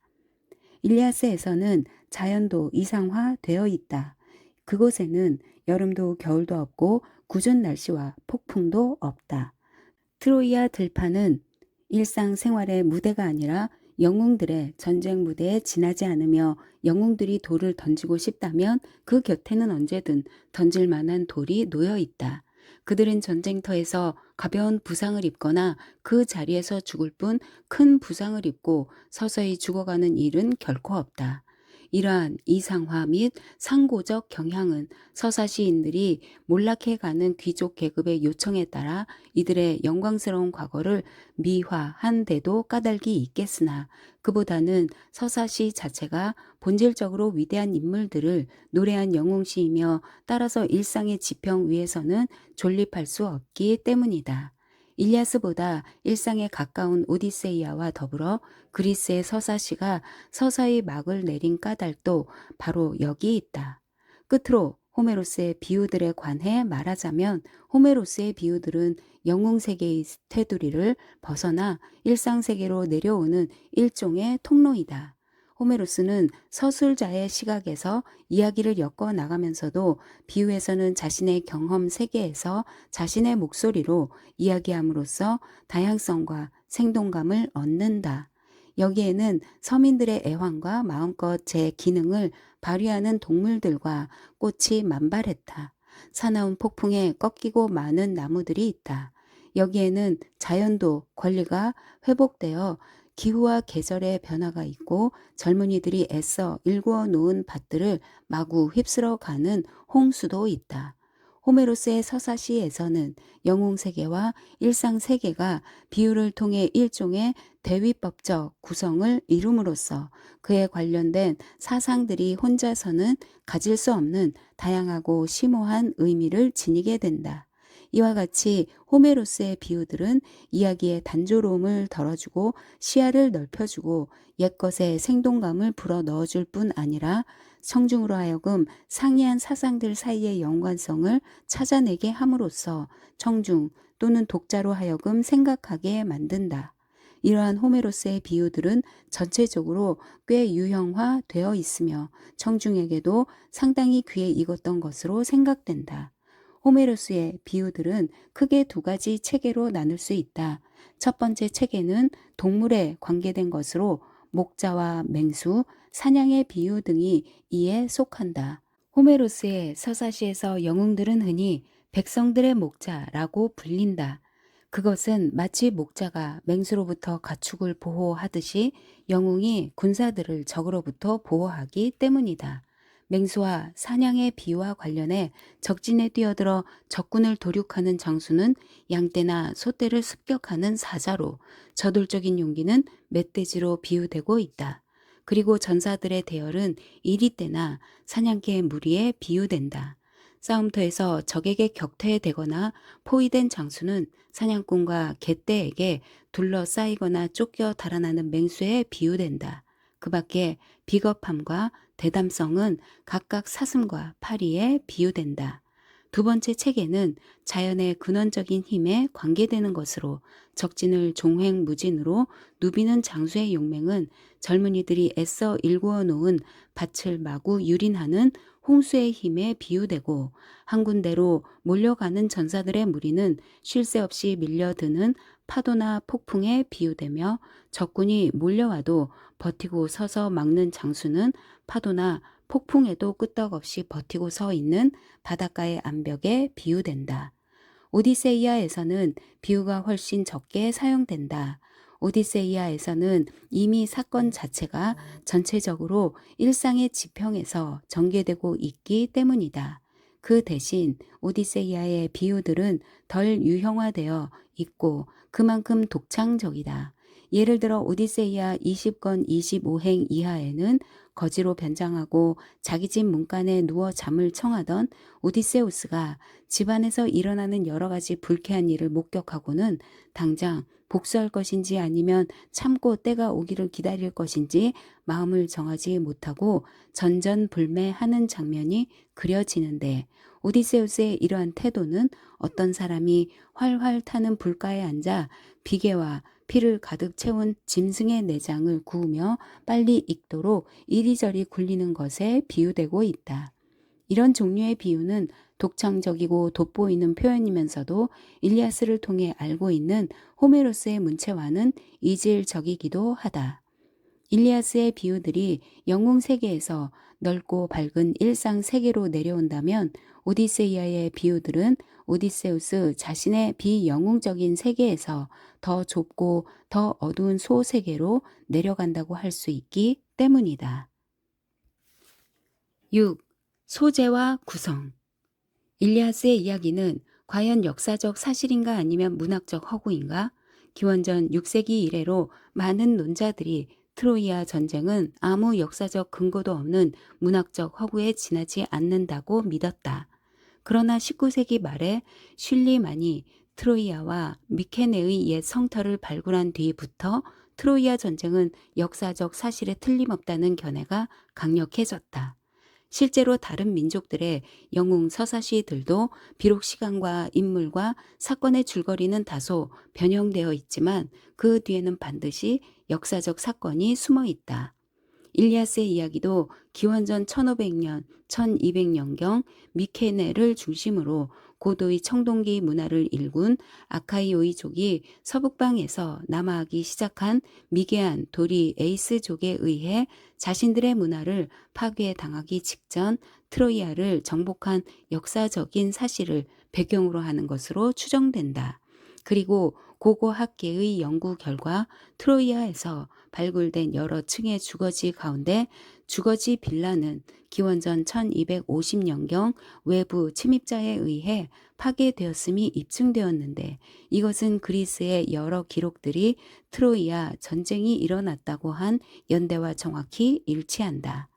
일리아스에서는 자연도 이상화되어 있다. 그곳에는 여름도 겨울도 없고 궂은 날씨와 폭풍도 없다. 트로이아 들판은 일상생활의 무대가 아니라 영웅들의 전쟁 무대에 지나지 않으며 영웅들이 돌을 던지고 싶다면 그 곁에는 언제든 던질 만한 돌이 놓여 있다. 그들은 전쟁터에서 가벼운 부상을 입거나 그 자리에서 죽을 뿐 큰 부상을 입고 서서히 죽어가는 일은 결코 없다. 이러한 이상화 및 상고적 경향은 서사시인들이 몰락해가는 귀족 계급의 요청에 따라 이들의 영광스러운 과거를 미화한 데도 까닭이 있겠으나 그보다는 서사시 자체가 본질적으로 위대한 인물들을 노래한 영웅시이며 따라서 일상의 지평 위에서는 존립할 수 없기 때문이다. 일리아스보다 일상에 가까운 오디세이아와 더불어 그리스의 서사시가 서서히 막을 내린 까닭도 바로 여기 있다. 끝으로 호메로스의 비유들에 관해 말하자면 호메로스의 비유들은 영웅세계의 테두리를 벗어나 일상세계로 내려오는 일종의 통로이다. 호메로스는 서술자의 시각에서 이야기를 엮어 나가면서도 비유에서는 자신의 경험 세계에서 자신의 목소리로 이야기함으로써 다양성과 생동감을 얻는다. 여기에는 서민들의 애환과 마음껏 제 기능을 발휘하는 동물들과 꽃이 만발했다. 사나운 폭풍에 꺾이고 마는 나무들이 있다. 여기에는 자연도 권리가 회복되어 기후와 계절의 변화가 있고 젊은이들이 애써 일구어 놓은 밭들을 마구 휩쓸어 가는 홍수도 있다. 호메로스의 서사시에서는 영웅세계와 일상세계가 비유를 통해 일종의 대위법적 구성을 이룸으로써 그에 관련된 사상들이 혼자서는 가질 수 없는 다양하고 심오한 의미를 지니게 된다. 이와 같이 호메로스의 비유들은 이야기의 단조로움을 덜어주고 시야를 넓혀주고 옛것의 생동감을 불어넣어줄 뿐 아니라 청중으로 하여금 상이한 사상들 사이의 연관성을 찾아내게 함으로써 청중 또는 독자로 하여금 생각하게 만든다. 이러한 호메로스의 비유들은 전체적으로 꽤 유형화되어 있으며 청중에게도 상당히 귀에 익었던 것으로 생각된다. 호메로스의 비유들은 크게 2가지 체계로 나눌 수 있다. 첫 번째 체계는 동물에 관계된 것으로 목자와 맹수, 사냥의 비유 등이 이에 속한다. 호메로스의 서사시에서 영웅들은 흔히 백성들의 목자라고 불린다. 그것은 마치 목자가 맹수로부터 가축을 보호하듯이 영웅이 군사들을 적으로부터 보호하기 때문이다. 맹수와 사냥의 비유와 관련해 적진에 뛰어들어 적군을 도륙하는 장수는 양떼나 소떼를 습격하는 사자로, 저돌적인 용기는 멧돼지로 비유되고 있다. 그리고 전사들의 대열은 이리떼나 사냥개의 무리에 비유된다. 싸움터에서 적에게 격퇴되거나 포위된 장수는 사냥꾼과 갯떼에게 둘러싸이거나 쫓겨 달아나는 맹수에 비유된다. 그 밖에 비겁함과 대담성은 각각 사슴과 파리에 비유된다. 두 번째 체계는 자연의 근원적인 힘에 관계되는 것으로 적진을 종횡무진으로 누비는 장수의 용맹은 젊은이들이 애써 일구어 놓은 밭을 마구 유린하는 홍수의 힘에 비유되고 한 군데로 몰려가는 전사들의 무리는 쉴 새 없이 밀려드는 파도나 폭풍에 비유되며 적군이 몰려와도 버티고 서서 막는 장수는 파도나 폭풍에도 끄떡없이 버티고 서 있는 바닷가의 암벽에 비유된다. 오디세이아에서는 비유가 훨씬 적게 사용된다. 오디세이아에서는 이미 사건 자체가 전체적으로 일상의 지평에서 전개되고 있기 때문이다. 그 대신 오디세이아의 비유들은 덜 유형화되어 있고 그만큼 독창적이다. 예를 들어 오디세이아 20권 25행 이하에는 거지로 변장하고 자기 집 문간에 누워 잠을 청하던 오디세우스가 집안에서 일어나는 여러 가지 불쾌한 일을 목격하고는 당장 복수할 것인지 아니면 참고 때가 오기를 기다릴 것인지 마음을 정하지 못하고 전전불매하는 장면이 그려지는데 오디세우스의 이러한 태도는 어떤 사람이 활활 타는 불가에 앉아 비계와 피를 가득 채운 짐승의 내장을 구우며 빨리 익도록 이리저리 굴리는 것에 비유되고 있다. 이런 종류의 비유는 독창적이고 돋보이는 표현이면서도 일리아스를 통해 알고 있는 호메로스의 문체와는 이질적이기도 하다. 일리아스의 비유들이 영웅 세계에서 넓고 밝은 일상 세계로 내려온다면 오디세이아의 비유들은 오디세우스 자신의 비영웅적인 세계에서 더 좁고 더 어두운 소세계로 내려간다고 할 수 있기 때문이다. 6. 소재와 구성. 일리아스의 이야기는 과연 역사적 사실인가 아니면 문학적 허구인가? 기원전 6세기 이래로 많은 논자들이 트로이아 전쟁은 아무 역사적 근거도 없는 문학적 허구에 지나지 않는다고 믿었다. 그러나 19세기 말에 슐리만이 트로이아와 미케네의 옛 성터를 발굴한 뒤부터 트로이아 전쟁은 역사적 사실에 틀림없다는 견해가 강력해졌다. 실제로 다른 민족들의 영웅 서사시들도 비록 시간과 인물과 사건의 줄거리는 다소 변형되어 있지만 그 뒤에는 반드시 역사적 사건이 숨어 있다. 일리아스의 이야기도 기원전 1500년, 1200년경 미케네를 중심으로 고도의 청동기 문화를 일군 아카이오이족이 서북방에서 남하하기 시작한 미개한 도리 에이스족에 의해 자신들의 문화를 파괴당하기 직전 트로이아를 정복한 역사적인 사실을 배경으로 하는 것으로 추정된다. 그리고 고고학계의 연구 결과 트로이아에서 발굴된 여러 층의 주거지 가운데 주거지 빌라는 기원전 1250년경 외부 침입자에 의해 파괴되었음이 입증되었는데 이것은 그리스의 여러 기록들이 트로이아 전쟁이 일어났다고 한 연대와 정확히 일치한다.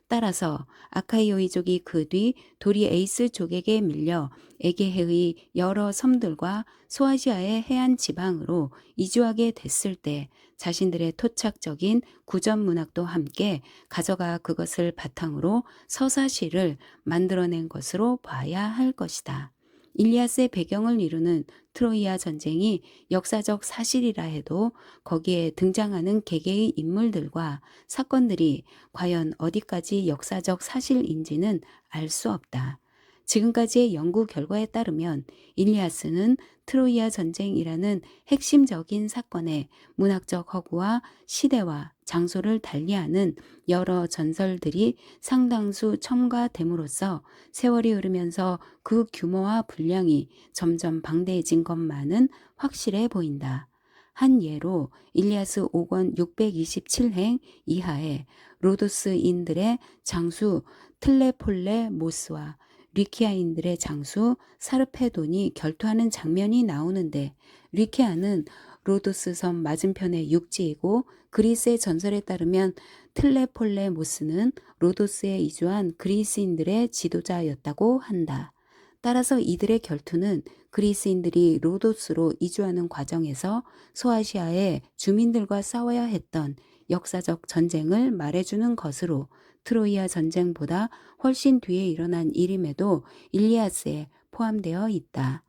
따라서 아카이오이족이 그 뒤 도리 에이스족에게 밀려 에게해의 여러 섬들과 소아시아의 해안 지방으로 이주하게 됐을 때 자신들의 토착적인 구전 문학도 함께 가져가 그것을 바탕으로 서사시를 만들어낸 것으로 봐야 할 것이다. 일리아스의 배경을 이루는 트로이아 전쟁이 역사적 사실이라 해도 거기에 등장하는 개개의 인물들과 사건들이 과연 어디까지 역사적 사실인지는 알 수 없다. 지금까지의 연구 결과에 따르면 일리아스는 트로이아 전쟁이라는 핵심적인 사건의 문학적 허구와 시대와 장소를 달리하는 여러 전설들이 상당수 첨가됨으로써 세월이 흐르면서 그 규모와 분량이 점점 방대해진 것만은 확실해 보인다. 한 예로 일리아스 5권 627행 이하에 로도스인들의 장수 틀레폴레모스와 리키아인들의 장수 사르페돈이 결투하는 장면이 나오는데 리키아는 로도스 섬 맞은편의 육지이고 그리스의 전설에 따르면 틀레폴레모스는 로도스에 이주한 그리스인들의 지도자였다고 한다. 따라서 이들의 결투는 그리스인들이 로도스로 이주하는 과정에서 소아시아의 주민들과 싸워야 했던 역사적 전쟁을 말해주는 것으로 트로이아 전쟁보다 훨씬 뒤에 일어난 일임에도 일리아스에 포함되어 있다.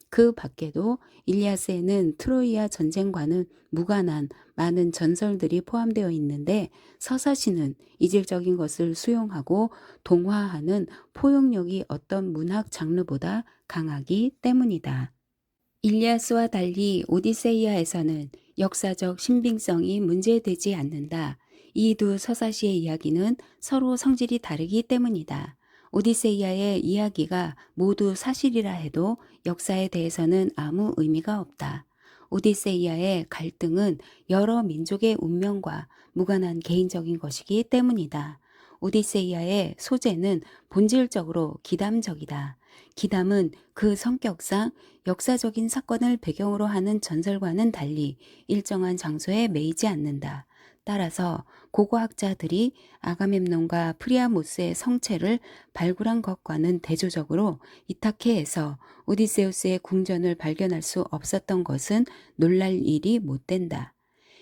그 밖에도 일리아스에는 트로이아 전쟁과는 무관한 많은 전설들이 포함되어 있는데 서사시는 이질적인 것을 수용하고 동화하는 포용력이 어떤 문학 장르보다 강하기 때문이다. 일리아스와 달리 오디세이아에서는 역사적 신빙성이 문제되지 않는다. 이 두 서사시의 이야기는 서로 성질이 다르기 때문이다. 오디세이아의 이야기가 모두 사실이라 해도 역사에 대해서는 아무 의미가 없다. 오디세이아의 갈등은 여러 민족의 운명과 무관한 개인적인 것이기 때문이다. 오디세이아의 소재는 본질적으로 기담적이다. 기담은 그 성격상 역사적인 사건을 배경으로 하는 전설과는 달리 일정한 장소에 매이지 않는다. 따라서 고고학자들이 아가멤논과 프리아모스의 성체를 발굴한 것과는 대조적으로 이타케에서 오디세우스의 궁전을 발견할 수 없었던 것은 놀랄 일이 못 된다.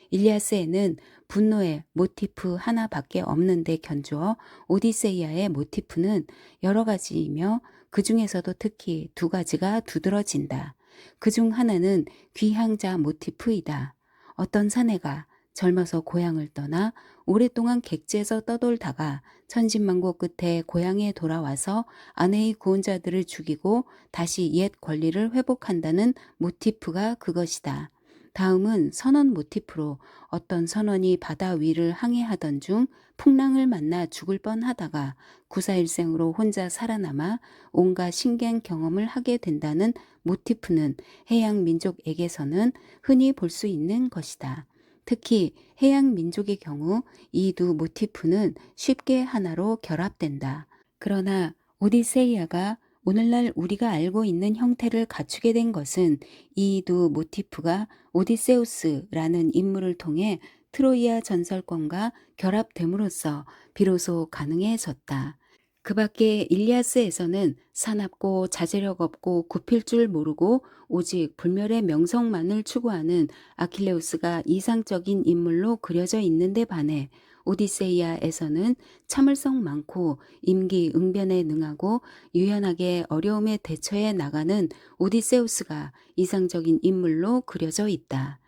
일리아스에는 분노의 모티프 하나밖에 없는데 견주어 오디세이아의 모티프는 여러 가지이며 그 중에서도 특히 두 가지가 두드러진다. 그중 하나는 귀향자 모티프이다. 어떤 사내가 젊어서 고향을 떠나 오랫동안 객지에서 떠돌다가 천진만고 끝에 고향에 돌아와서 아내의 구원자들을 죽이고 다시 옛 권리를 회복한다는 모티프가 그것이다. 다음은 선원 모티프로 어떤 선원이 바다 위를 항해하던 중 풍랑을 만나 죽을 뻔하다가 구사일생으로 혼자 살아남아 온갖 신기한 경험을 하게 된다는 모티프는 해양 민족에게서는 흔히 볼 수 있는 것이다. 특히 해양 민족의 경우 이 두 모티프는 쉽게 하나로 결합된다. 그러나 오디세이아가 오늘날 우리가 알고 있는 형태를 갖추게 된 것은 이 두 모티프가 오디세우스라는 인물을 통해 트로이아 전설권과 결합됨으로써 비로소 가능해졌다. 그 밖에 일리아스에서는 사납고 자제력 없고 굽힐 줄 모르고 오직 불멸의 명성만을 추구하는 아킬레우스가 이상적인 인물로 그려져 있는데 반해 오디세이아에서는 참을성 많고 임기응변에 능하고 유연하게 어려움에 대처해 나가는 오디세우스가 이상적인 인물로 그려져 있다.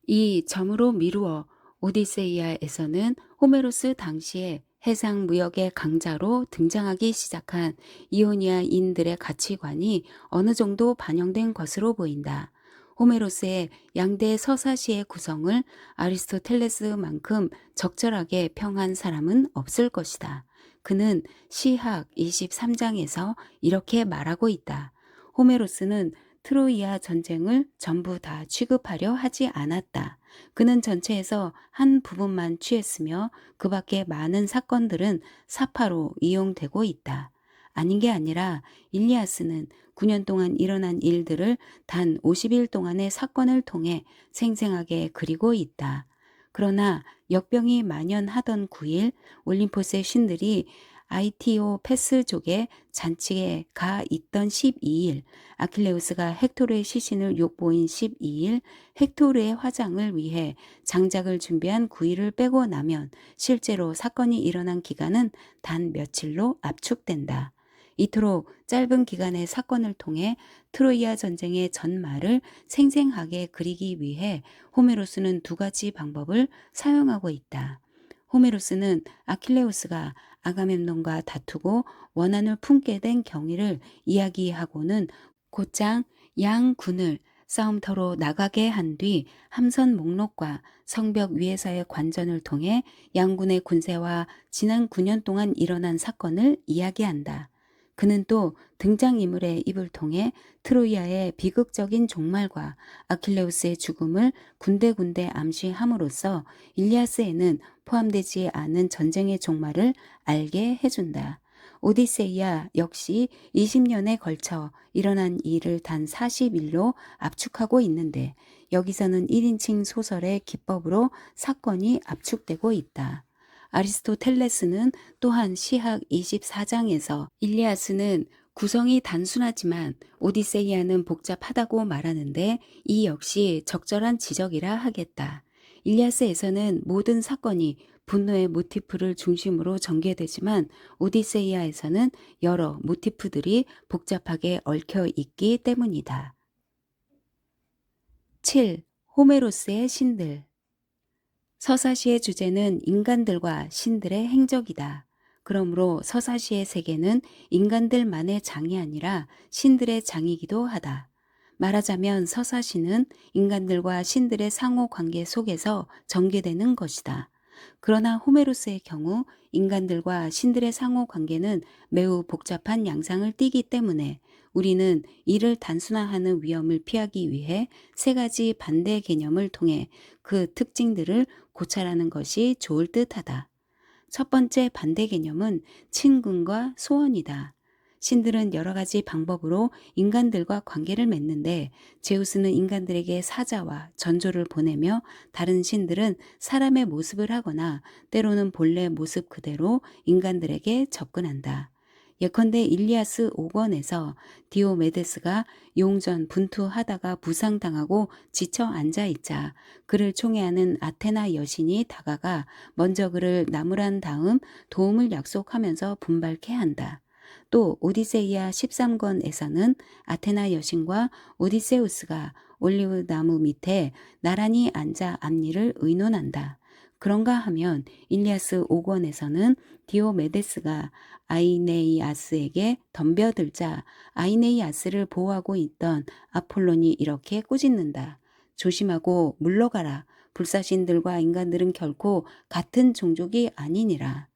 이 점으로 미루어 오디세이아에서는 호메로스 당시에 해상 무역의 강자로 등장하기 시작한 이오니아인들의 가치관이 어느 정도 반영된 것으로 보인다. 호메로스의 양대 서사시의 구성을 아리스토텔레스만큼 적절하게 평한 사람은 없을 것이다. 그는 시학 23장에서 이렇게 말하고 있다. 호메로스는 트로이아 전쟁을 전부 다 취급하려 하지 않았다. 그는 전체에서 한 부분만 취했으며 그 밖에 많은 사건들은 사파로 이용되고 있다. 아닌 게 아니라 일리아스는 9년 동안 일어난 일들을 단 50일 동안의 사건을 통해 생생하게 그리고 있다. 그러나 역병이 만연하던 9일 올림포스의 신들이 아이티오 패스족의 잔치에 가 있던 12일, 아킬레우스가 헥토르의 시신을 욕보인 12일, 헥토르의 화장을 위해 장작을 준비한 9일을 빼고 나면 실제로 사건이 일어난 기간은 단 며칠로 압축된다. 이토록 짧은 기간의 사건을 통해 트로이아 전쟁의 전말을 생생하게 그리기 위해 호메로스는 두 가지 방법을 사용하고 있다. 호메로스는 아킬레우스가 아가멤논과 다투고 원한을 품게 된 경위를 이야기하고는 곧장 양군을 싸움터로 나가게 한 뒤 함선 목록과 성벽 위에서의 관전을 통해 양군의 군세와 지난 9년 동안 일어난 사건을 이야기한다. 그는 또 등장인물의 입을 통해 트로이아의 비극적인 종말과 아킬레우스의 죽음을 군데군데 암시함으로써 일리아스에는 포함되지 않은 전쟁의 종말을 알게 해준다. 오디세이아 역시 20년에 걸쳐 일어난 일을 단 40일로 압축하고 있는데 여기서는 1인칭 소설의 기법으로 사건이 압축되고 있다. 아리스토텔레스는 또한 시학 24장에서 일리아스는 구성이 단순하지만 오디세이아는 복잡하다고 말하는데 이 역시 적절한 지적이라 하겠다. 일리아스에서는 모든 사건이 분노의 모티프를 중심으로 전개되지만 오디세이아에서는 여러 모티프들이 복잡하게 얽혀 있기 때문이다. 7. 호메로스의 신들. 서사시의 주제는 인간들과 신들의 행적이다. 그러므로 서사시의 세계는 인간들만의 장이 아니라 신들의 장이기도 하다. 말하자면 서사시는 인간들과 신들의 상호 관계 속에서 전개되는 것이다. 그러나 호메로스의 경우 인간들과 신들의 상호 관계는 매우 복잡한 양상을 띠기 때문에 우리는 이를 단순화하는 위험을 피하기 위해 세 가지 반대 개념을 통해 그 특징들을 고찰하는 것이 좋을 듯하다. 첫 번째 반대 개념은 친근과 소원이다. 신들은 여러 가지 방법으로 인간들과 관계를 맺는데 제우스는 인간들에게 사자와 전조를 보내며 다른 신들은 사람의 모습을 하거나 때로는 본래 모습 그대로 인간들에게 접근한다. 예컨대 일리아스 5권에서 디오메데스가 용전 분투하다가 부상당하고 지쳐 앉아있자 그를 총애하는 아테나 여신이 다가가 먼저 그를 나무란 다음 도움을 약속하면서 분발케 한다. 또 오디세이아 13권에서는 아테나 여신과 오디세우스가 올리브 나무 밑에 나란히 앉아 앞일을 의논한다. 그런가 하면 일리아스 5권에서는 디오메데스가 아이네이아스에게 덤벼들자 아이네이아스를 보호하고 있던 아폴론이 이렇게 꾸짖는다. 조심하고 물러가라. 불사신들과 인간들은 결코 같은 종족이 아니니라.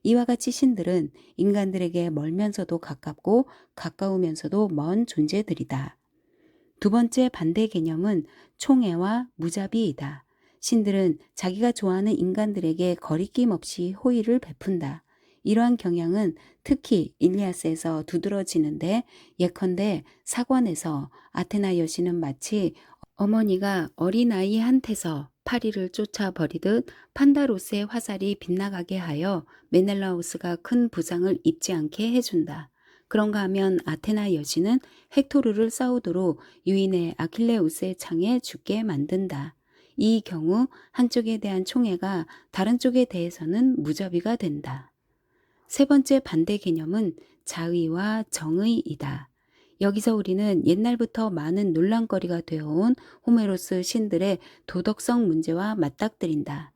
이와 같이 신들은 인간들에게 멀면서도 가깝고 가까우면서도 먼 존재들이다. 두 번째 반대 개념은 총애와 무자비이다. 신들은 자기가 좋아하는 인간들에게 거리낌 없이 호의를 베푼다. 이러한 경향은 특히 일리아스에서 두드러지는데 예컨대 사관에서 아테나 여신은 마치 어머니가 어린아이한테서 파리를 쫓아버리듯 판다로스의 화살이 빗나가게 하여 메넬라오스가 큰 부상을 입지 않게 해준다. 그런가 하면 아테나 여신은 헥토르를 싸우도록 유인의 아킬레우스의 창에 죽게 만든다. 이 경우 한쪽에 대한 총애가 다른 쪽에 대해서는 무자비가 된다. 세 번째 반대 개념은 자의와 정의이다. 여기서 우리는 옛날부터 많은 논란거리가 되어온 호메로스 신들의 도덕성 문제와 맞닥뜨린다.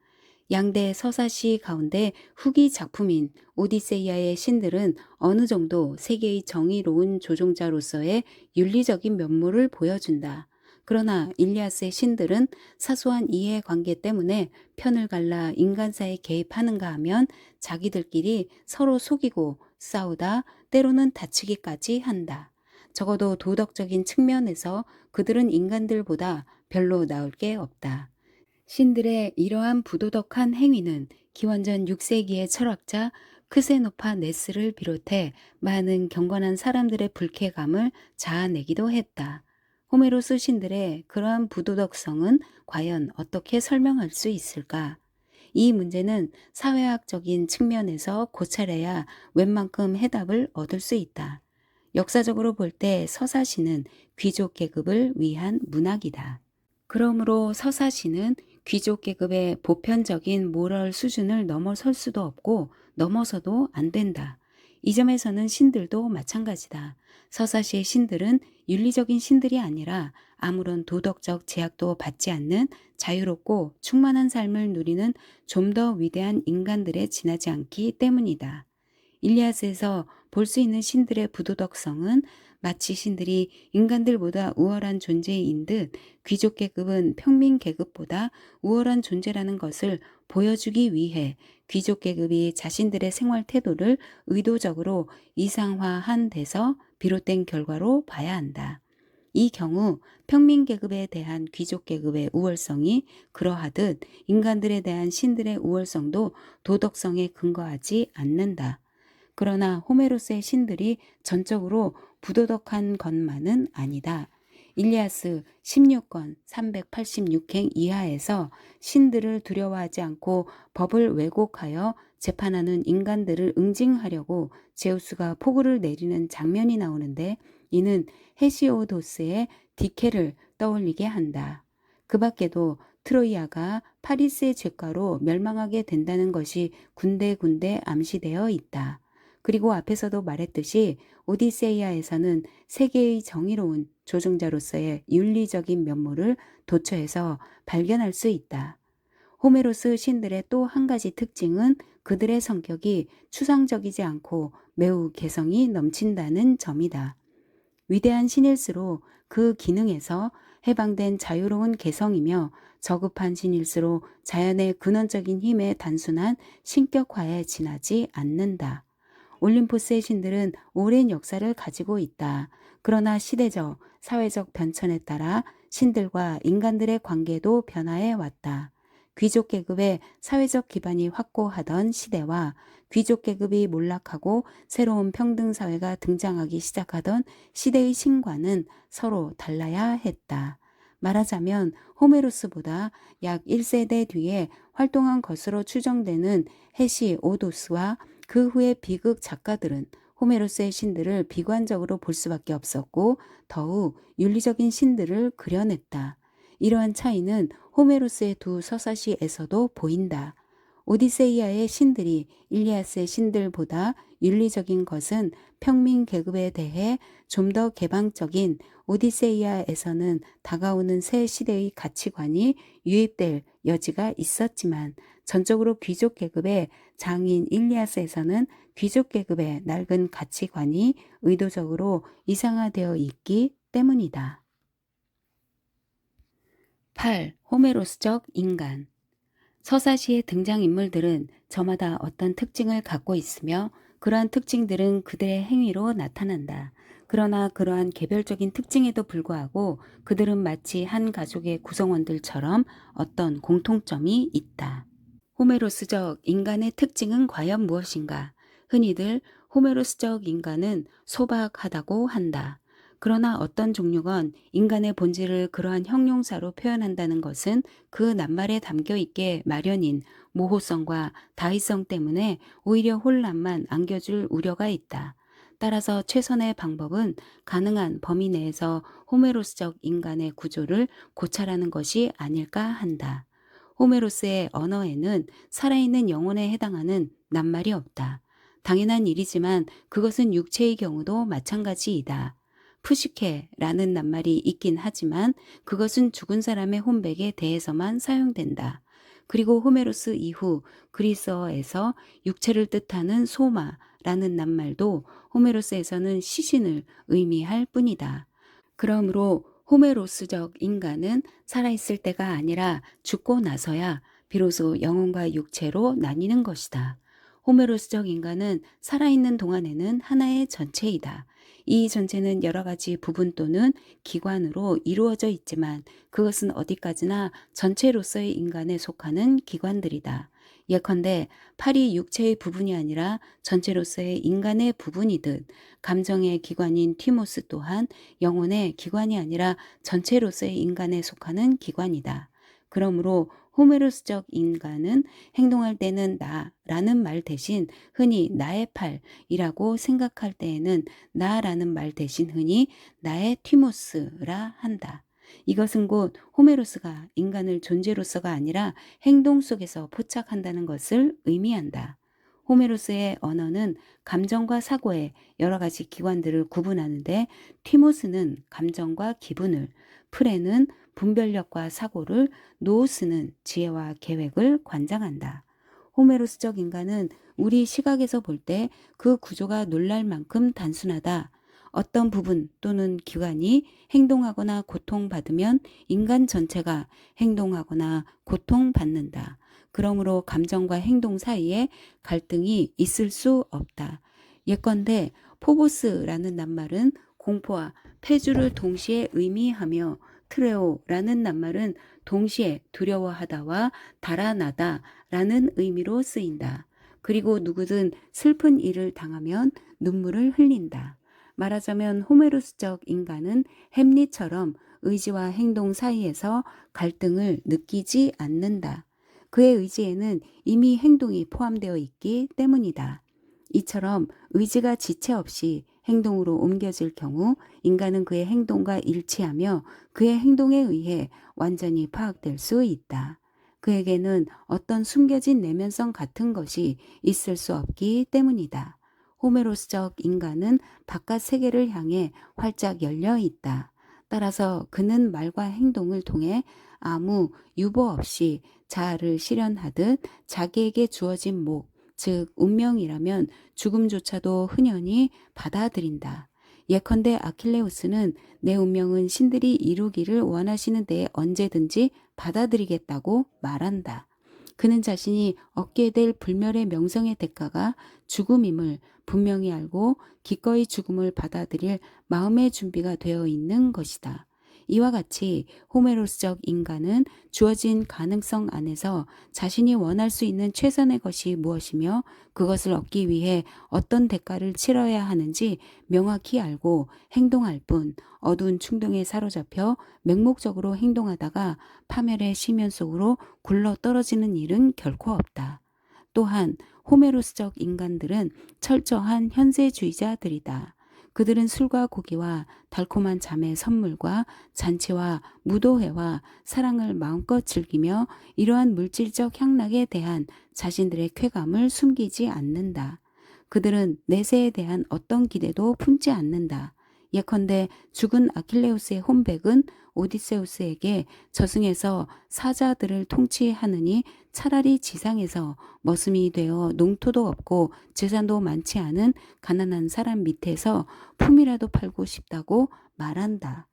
양대 서사시 가운데 후기 작품인 오디세이아의 신들은 어느 정도 세계의 정의로운 조종자로서의 윤리적인 면모를 보여준다. 그러나 일리아스의 신들은 사소한 이해관계 때문에 편을 갈라 인간사에 개입하는가 하면 자기들끼리 서로 속이고 싸우다 때로는 다치기까지 한다. 적어도 도덕적인 측면에서 그들은 인간들보다 별로 나을 게 없다. 신들의 이러한 부도덕한 행위는 기원전 6세기의 철학자 크세노파 네스를 비롯해 많은 경건한 사람들의 불쾌감을 자아내기도 했다. 호메로스 신들의 그러한 부도덕성은 과연 어떻게 설명할 수 있을까? 이 문제는 사회학적인 측면에서 고찰해야 웬만큼 해답을 얻을 수 있다. 역사적으로 볼 때 서사시는 귀족 계급을 위한 문학이다. 그러므로 서사시는 귀족 계급의 보편적인 모럴 수준을 넘어설 수도 없고 넘어서도 안 된다. 이 점에서는 신들도 마찬가지다. 서사시의 신들은 윤리적인 신들이 아니라 아무런 도덕적 제약도 받지 않는 자유롭고 충만한 삶을 누리는 좀 더 위대한 인간들에 지나지 않기 때문이다. 일리아스에서 볼 수 있는 신들의 부도덕성은 마치 신들이 인간들보다 우월한 존재인 듯 귀족 계급은 평민 계급보다 우월한 존재라는 것을 보여주기 위해 귀족 계급이 자신들의 생활 태도를 의도적으로 이상화한 데서 비롯된 결과로 봐야 한다. 이 경우 평민 계급에 대한 귀족 계급의 우월성이 그러하듯 인간들에 대한 신들의 우월성도 도덕성에 근거하지 않는다. 그러나 호메로스의 신들이 전적으로 부도덕한 것만은 아니다. 일리아스 16권 386행 이하에서 신들을 두려워하지 않고 법을 왜곡하여 재판하는 인간들을 응징하려고 제우스가 포구를 내리는 장면이 나오는데, 이는 헤시오도스의 디케를 떠올리게 한다. 그 밖에도 트로이아가 파리스의 죄가로 멸망하게 된다는 것이 군데군데 암시되어 있다. 그리고 앞에서도 말했듯이 오디세이아에서는 세계의 정의로운 조종자로서의 윤리적인 면모를 도처에서 발견할 수 있다. 호메로스 신들의 또 한 가지 특징은 그들의 성격이 추상적이지 않고 매우 개성이 넘친다는 점이다. 위대한 신일수록 그 기능에서 해방된 자유로운 개성이며, 저급한 신일수록 자연의 근원적인 힘의 단순한 신격화에 지나지 않는다. 올림포스의 신들은 오랜 역사를 가지고 있다. 그러나 시대적, 사회적 변천에 따라 신들과 인간들의 관계도 변화해 왔다. 귀족 계급의 사회적 기반이 확고하던 시대와 귀족 계급이 몰락하고 새로운 평등 사회가 등장하기 시작하던 시대의 신과는 서로 달라야 했다. 말하자면 호메로스보다 약 1세대 뒤에 활동한 것으로 추정되는 헤시오도스와 그 후의 비극 작가들은 호메로스의 신들을 비관적으로 볼 수밖에 없었고, 더욱 윤리적인 신들을 그려냈다. 이러한 차이는 호메로스의 두 서사시에서도 보인다. 오디세이아의 신들이 일리아스의 신들보다 윤리적인 것은 평민 계급에 대해 좀 더 개방적인 오디세이아에서는 다가오는 새 시대의 가치관이 유입될 여지가 있었지만, 전적으로 귀족 계급의 장인 일리아스에서는 귀족 계급의 낡은 가치관이 의도적으로 이상화되어 있기 때문이다. 8. 호메로스적 인간. 서사시의 등장인물들은 저마다 어떤 특징을 갖고 있으며, 그러한 특징들은 그들의 행위로 나타난다. 그러나 그러한 개별적인 특징에도 불구하고 그들은 마치 한 가족의 구성원들처럼 어떤 공통점이 있다. 호메로스적 인간의 특징은 과연 무엇인가? 흔히들 호메로스적 인간은 소박하다고 한다. 그러나 어떤 종류건 인간의 본질을 그러한 형용사로 표현한다는 것은 그 낱말에 담겨 있게 마련인 모호성과 다의성 때문에 오히려 혼란만 안겨줄 우려가 있다. 따라서 최선의 방법은 가능한 범위 내에서 호메로스적 인간의 구조를 고찰하는 것이 아닐까 한다. 호메로스의 언어에는 살아있는 영혼에 해당하는 낱말이 없다. 당연한 일이지만 그것은 육체의 경우도 마찬가지이다. 푸시케라는 낱말이 있긴 하지만 그것은 죽은 사람의 혼백에 대해서만 사용된다. 그리고 호메로스 이후 그리스어에서 육체를 뜻하는 소마라는 낱말도 호메로스에서는 시신을 의미할 뿐이다. 그러므로 호메로스적 인간은 살아있을 때가 아니라 죽고 나서야 비로소 영혼과 육체로 나뉘는 것이다. 호메로스적 인간은 살아있는 동안에는 하나의 전체이다. 이 전체는 여러 가지 부분 또는 기관으로 이루어져 있지만 그것은 어디까지나 전체로서의 인간에 속하는 기관들이다. 예컨대 팔이 육체의 부분이 아니라 전체로서의 인간의 부분이듯, 감정의 기관인 티모스 또한 영혼의 기관이 아니라 전체로서의 인간에 속하는 기관이다. 그러므로 호메로스적 인간은 행동할 때는 나라는 말 대신 흔히 나의 팔이라고 생각할 때에는 나라는 말 대신 흔히 나의 티모스라 한다. 이것은 곧 호메로스가 인간을 존재로서가 아니라 행동 속에서 포착한다는 것을 의미한다. 호메로스의 언어는 감정과 사고의 여러 가지 기관들을 구분하는데, 티모스는 감정과 기분을, 프레는 분별력과 사고를, 노우스는 지혜와 계획을 관장한다. 호메로스적 인간은 우리 시각에서 볼 때 그 구조가 놀랄 만큼 단순하다. 어떤 부분 또는 기관이 행동하거나 고통받으면 인간 전체가 행동하거나 고통받는다. 그러므로 감정과 행동 사이에 갈등이 있을 수 없다. 예컨대 포보스라는 낱말은 공포와 폐주를 동시에 의미하며, 트레오라는 낱말은 동시에 두려워하다와 달아나다라는 의미로 쓰인다. 그리고 누구든 슬픈 일을 당하면 눈물을 흘린다. 말하자면 호메로스적 인간은 햄릿처럼 의지와 행동 사이에서 갈등을 느끼지 않는다. 그의 의지에는 이미 행동이 포함되어 있기 때문이다. 이처럼 의지가 지체 없이 행동으로 옮겨질 경우 인간은 그의 행동과 일치하며 그의 행동에 의해 완전히 파악될 수 있다. 그에게는 어떤 숨겨진 내면성 같은 것이 있을 수 없기 때문이다. 호메로스적 인간은 바깥 세계를 향해 활짝 열려 있다. 따라서 그는 말과 행동을 통해 아무 유보 없이 자아를 실현하듯 자기에게 주어진 목, 즉 운명이라면 죽음조차도 흔연히 받아들인다. 예컨대 아킬레우스는 내 운명은 신들이 이루기를 원하시는 데에 언제든지 받아들이겠다고 말한다. 그는 자신이 얻게 될 불멸의 명성의 대가가 죽음임을 분명히 알고 기꺼이 죽음을 받아들일 마음의 준비가 되어 있는 것이다. 이와 같이 호메로스적 인간은 주어진 가능성 안에서 자신이 원할 수 있는 최선의 것이 무엇이며 그것을 얻기 위해 어떤 대가를 치러야 하는지 명확히 알고 행동할 뿐 어두운 충동에 사로잡혀 맹목적으로 행동하다가 파멸의 심연 속으로 굴러 떨어지는 일은 결코 없다. 또한 호메로스적 인간들은 철저한 현세주의자들이다. 그들은 술과 고기와 달콤한 잠의 선물과 잔치와 무도회와 사랑을 마음껏 즐기며 이러한 물질적 향락에 대한 자신들의 쾌감을 숨기지 않는다. 그들은 내세에 대한 어떤 기대도 품지 않는다. 예컨대 죽은 아킬레우스의 혼백은 오디세우스에게 저승에서 사자들을 통치하느니 차라리 지상에서 머슴이 되어 농토도 없고 재산도 많지 않은 가난한 사람 밑에서 품이라도 팔고 싶다고 말한다.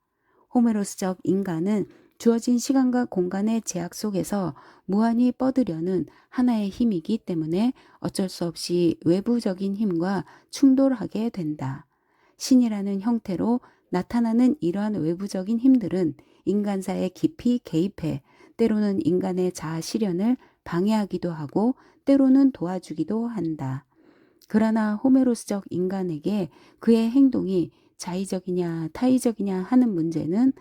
호메로스적 인간은 주어진 시간과 공간의 제약 속에서 무한히 뻗으려는 하나의 힘이기 때문에 어쩔 수 없이 외부적인 힘과 충돌하게 된다. 신이라는 형태로 나타나는 이러한 외부적인 힘들은 인간사에 깊이 개입해 때로는 인간의 자아 실현을 방해하기도 하고 때로는 도와주기도 한다. 그러나 호메로스적 인간에게 그의 행동이 자의적이냐 타의적이냐 하는 문제는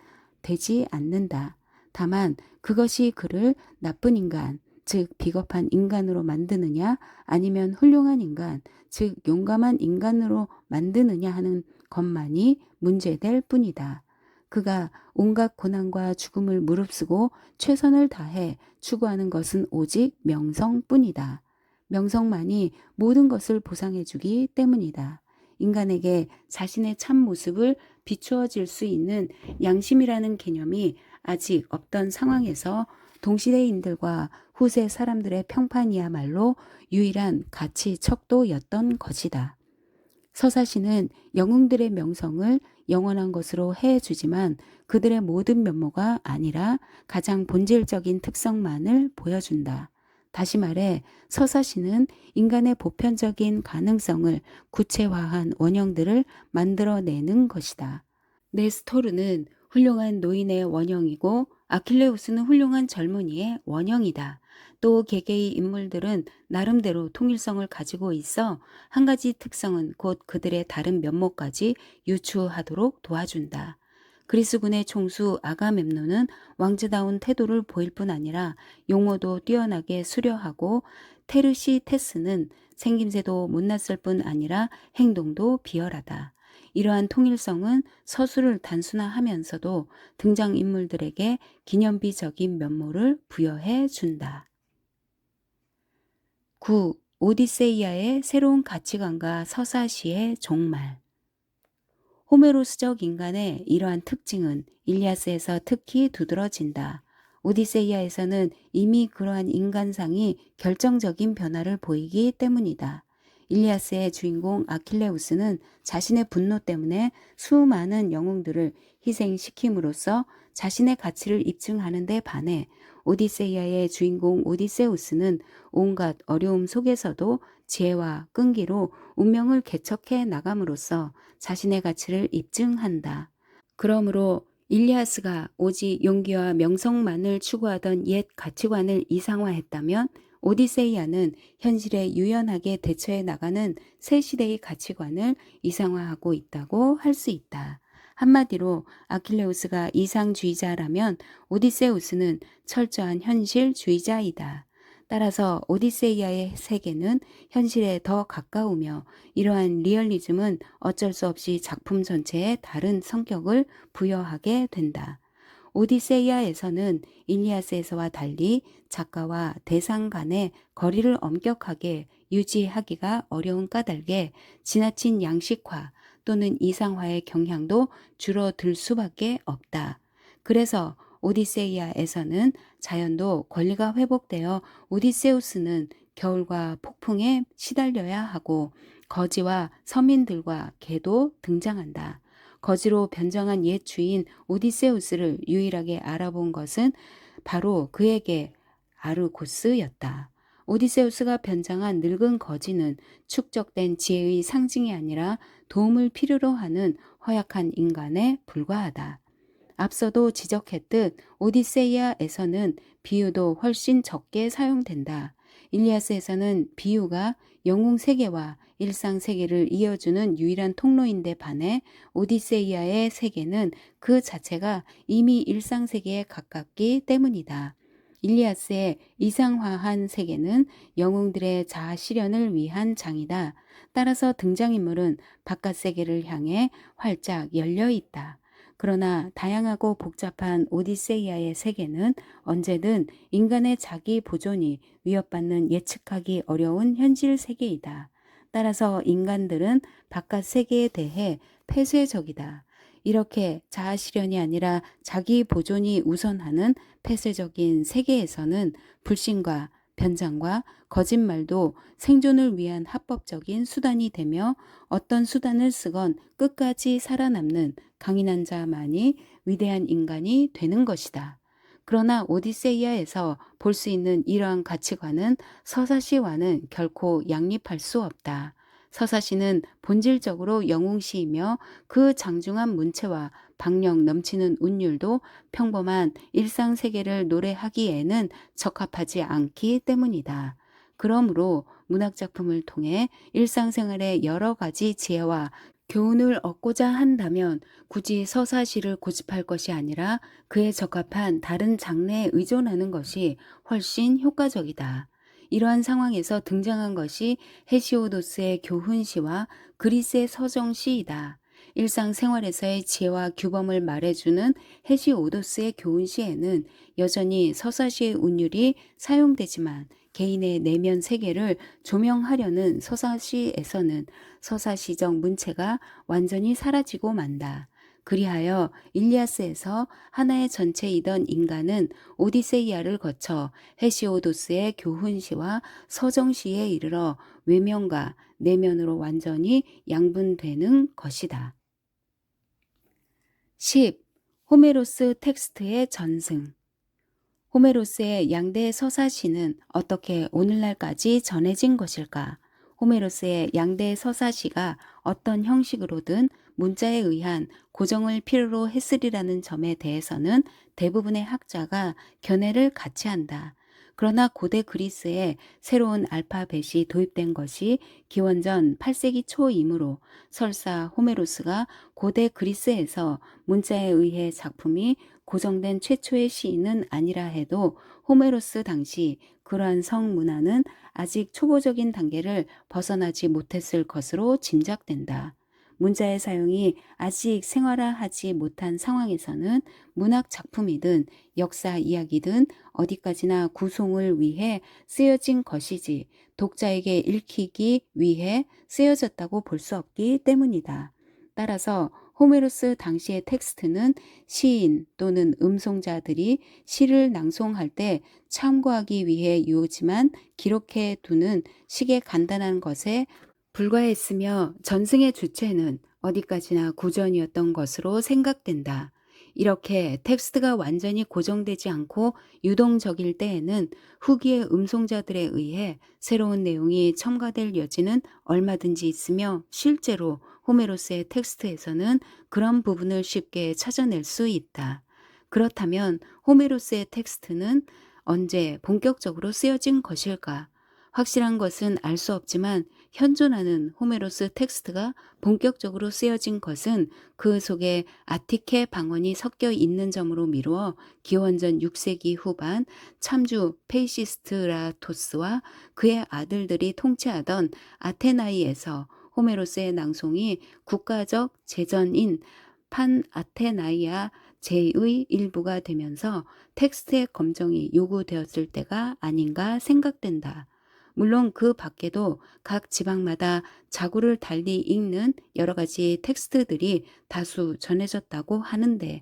되지 않는다. 다만 그것이 그를 나쁜 인간, 즉 비겁한 인간으로 만드느냐 아니면 훌륭한 인간, 즉 용감한 인간으로 만드느냐 하는 것만이 문제될 뿐이다. 그가 온갖 고난과 죽음을 무릅쓰고 최선을 다해 추구하는 것은 오직 명성뿐이다. 명성만이 모든 것을 보상해주기 때문이다. 인간에게 자신의 참 모습을 비추어질 수 있는 양심이라는 개념이 아직 없던 상황에서 동시대인들과 후세 사람들의 평판이야말로 유일한 가치 척도였던 것이다. 서사시는 영웅들의 명성을 영원한 것으로 해주지만 그들의 모든 면모가 아니라 가장 본질적인 특성만을 보여준다. 다시 말해 서사시는 인간의 보편적인 가능성을 구체화한 원형들을 만들어내는 것이다. 네스토르는 훌륭한 노인의 원형이고 아킬레우스는 훌륭한 젊은이의 원형이다. 또 개개의 인물들은 나름대로 통일성을 가지고 있어 한 가지 특성은 곧 그들의 다른 면모까지 유추하도록 도와준다. 그리스군의 총수 아가멤논은 왕자다운 태도를 보일 뿐 아니라 용어도 뛰어나게 수려하고 테르시테스는 생김새도 못났을 뿐 아니라 행동도 비열하다. 이러한 통일성은 서술을 단순화하면서도 등장인물들에게 기념비적인 면모를 부여해 준다. 9. 오디세이아의 새로운 가치관과 서사시의 종말. 호메로스적 인간의 이러한 특징은 일리아스에서 특히 두드러진다. 오디세이아에서는 이미 그러한 인간상이 결정적인 변화를 보이기 때문이다. 일리아스의 주인공 아킬레우스는 자신의 분노 때문에 수많은 영웅들을 희생시킴으로써 자신의 가치를 입증하는 데 반해 오디세이아의 주인공 오디세우스는 온갖 어려움 속에서도 지혜와 끈기로 운명을 개척해 나감으로써 자신의 가치를 입증한다. 그러므로 일리아스가 오직 용기와 명성만을 추구하던 옛 가치관을 이상화했다면 오디세이아는 현실에 유연하게 대처해 나가는 새 시대의 가치관을 이상화하고 있다고 할 수 있다. 한마디로 아킬레우스가 이상주의자라면 오디세우스는 철저한 현실주의자이다. 따라서 오디세이아의 세계는 현실에 더 가까우며 이러한 리얼리즘은 어쩔 수 없이 작품 전체에 다른 성격을 부여하게 된다. 오디세이아에서는 일리아스에서와 달리 작가와 대상 간의 거리를 엄격하게 유지하기가 어려운 까닭에 지나친 양식화 또는 이상화의 경향도 줄어들 수밖에 없다. 그래서 오디세이아에서는 자연도 권리가 회복되어 오디세우스는 겨울과 폭풍에 시달려야 하고 거지와 서민들과 개도 등장한다. 거지로 변장한 옛 주인 오디세우스를 유일하게 알아본 것은 바로 그에게 아르고스였다. 오디세우스가 변장한 늙은 거지는 축적된 지혜의 상징이 아니라 도움을 필요로 하는 허약한 인간에 불과하다. 앞서도 지적했듯 오디세이아에서는 비유도 훨씬 적게 사용된다. 일리아스에서는 비유가 영웅 세계와 일상 세계를 이어주는 유일한 통로인데 반해 오디세이아의 세계는 그 자체가 이미 일상 세계에 가깝기 때문이다. 일리아스의 이상화한 세계는 영웅들의 자아 실현을 위한 장이다. 따라서 등장인물은 바깥 세계를 향해 활짝 열려 있다. 그러나 다양하고 복잡한 오디세이아의 세계는 언제든 인간의 자기 보존이 위협받는 예측하기 어려운 현실 세계이다. 따라서 인간들은 바깥 세계에 대해 폐쇄적이다. 이렇게 자아 실현이 아니라 자기 보존이 우선하는 폐쇄적인 세계에서는 불신과 변장과 거짓말도 생존을 위한 합법적인 수단이 되며 어떤 수단을 쓰건 끝까지 살아남는 강인한 자만이 위대한 인간이 되는 것이다. 그러나 오디세이아에서 볼 수 있는 이러한 가치관은 서사시와는 결코 양립할 수 없다. 서사시는 본질적으로 영웅시이며 그 장중한 문체와 박력 넘치는 운율도 평범한 일상세계를 노래하기에는 적합하지 않기 때문이다. 그러므로 문학작품을 통해 일상생활의 여러 가지 지혜와 교훈을 얻고자 한다면 굳이 서사시를 고집할 것이 아니라 그에 적합한 다른 장르에 의존하는 것이 훨씬 효과적이다. 이러한 상황에서 등장한 것이 헤시오도스의 교훈시와 그리스의 서정시이다. 일상생활에서의 지혜와 규범을 말해주는 헤시오도스의 교훈시에는 여전히 서사시의 운율이 사용되지만 개인의 내면 세계를 조명하려는 서사시에서는 서사시적 문체가 완전히 사라지고 만다. 그리하여 일리아스에서 하나의 전체이던 인간은 오디세이아를 거쳐 헤시오도스의 교훈시와 서정시에 이르러 외면과 내면으로 완전히 양분되는 것이다. 10. 호메로스 텍스트의 전승. 호메로스의 양대 서사시는 어떻게 오늘날까지 전해진 것일까? 호메로스의 양대 서사시가 어떤 형식으로든 문자에 의한 고정을 필요로 했으리라는 점에 대해서는 대부분의 학자가 견해를 같이 한다. 그러나 고대 그리스에 새로운 알파벳이 도입된 것이 기원전 8세기 초이므로 설사 호메로스가 고대 그리스에서 문자에 의해 작품이 고정된 최초의 시인은 아니라 해도 호메로스 당시 그러한 성문화는 아직 초보적인 단계를 벗어나지 못했을 것으로 짐작된다. 문자의 사용이 아직 생활화하지 못한 상황에서는 문학 작품이든 역사 이야기든 어디까지나 구송을 위해 쓰여진 것이지 독자에게 읽히기 위해 쓰여졌다고 볼 수 없기 때문이다. 따라서 호메로스 당시의 텍스트는 시인 또는 음송자들이 시를 낭송할 때 참고하기 위해 유오지만 기록해 두는 식의 간단한 것에 불과했으며 전승의 주체는 어디까지나 구전이었던 것으로 생각된다. 이렇게 텍스트가 완전히 고정되지 않고 유동적일 때에는 후기의 음송자들에 의해 새로운 내용이 첨가될 여지는 얼마든지 있으며 실제로 호메로스의 텍스트에서는 그런 부분을 쉽게 찾아낼 수 있다. 그렇다면 호메로스의 텍스트는 언제 본격적으로 쓰여진 것일까? 확실한 것은 알 수 없지만 현존하는 호메로스 텍스트가 본격적으로 쓰여진 것은 그 속에 아티케 방언이 섞여 있는 점으로 미루어 기원전 6세기 후반 참주 페이시스트라토스와 그의 아들들이 통치하던 아테나이에서 호메로스의 낭송이 국가적 제전인 판아테나이아 제의 일부가 되면서 텍스트의 검정이 요구되었을 때가 아닌가 생각된다. 물론 그 밖에도 각 지방마다 자구를 달리 읽는 여러 가지 텍스트들이 다수 전해졌다고 하는데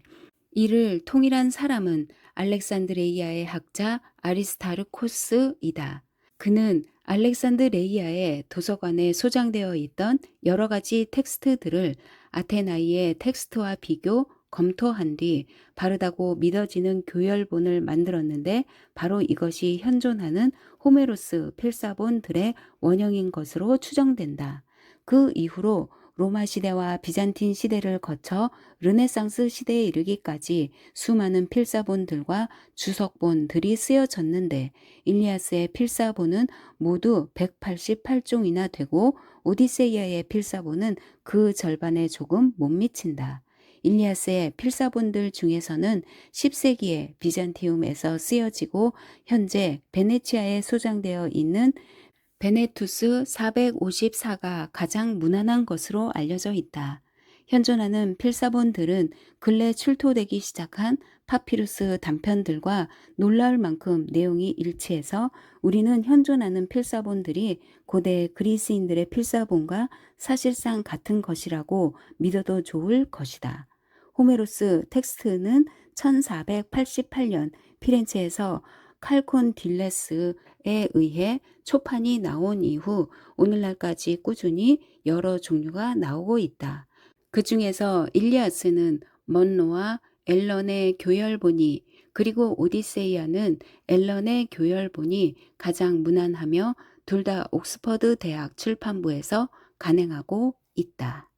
이를 통일한 사람은 알렉산드레이아의 학자 아리스타르코스이다. 그는 알렉산드레이아의 도서관에 소장되어 있던 여러 가지 텍스트들을 아테나이의 텍스트와 비교, 검토한 뒤 바르다고 믿어지는 교열본을 만들었는데 바로 이것이 현존하는 호메로스 필사본들의 원형인 것으로 추정된다. 그 이후로 로마 시대와 비잔틴 시대를 거쳐 르네상스 시대에 이르기까지 수많은 필사본들과 주석본들이 쓰여졌는데 일리아스의 필사본은 모두 188종이나 되고 오디세이아의 필사본은 그 절반에 조금 못 미친다. 일리아스의 필사본들 중에서는 10세기에 비잔티움에서 쓰여지고 현재 베네치아에 소장되어 있는 베네투스 454가 가장 무난한 것으로 알려져 있다. 현존하는 필사본들은 근래 출토되기 시작한 파피루스 단편들과 놀라울 만큼 내용이 일치해서 우리는 현존하는 필사본들이 고대 그리스인들의 필사본과 사실상 같은 것이라고 믿어도 좋을 것이다. 호메로스 텍스트는 1488년 피렌체에서 칼콘딜레스에 의해 초판이 나온 이후 오늘날까지 꾸준히 여러 종류가 나오고 있다. 그 중에서 일리아스는 먼로와 앨런의 교열본이 그리고 오디세이아는 앨런의 교열본이 가장 무난하며 둘 다 옥스퍼드 대학 출판부에서 간행하고 있다.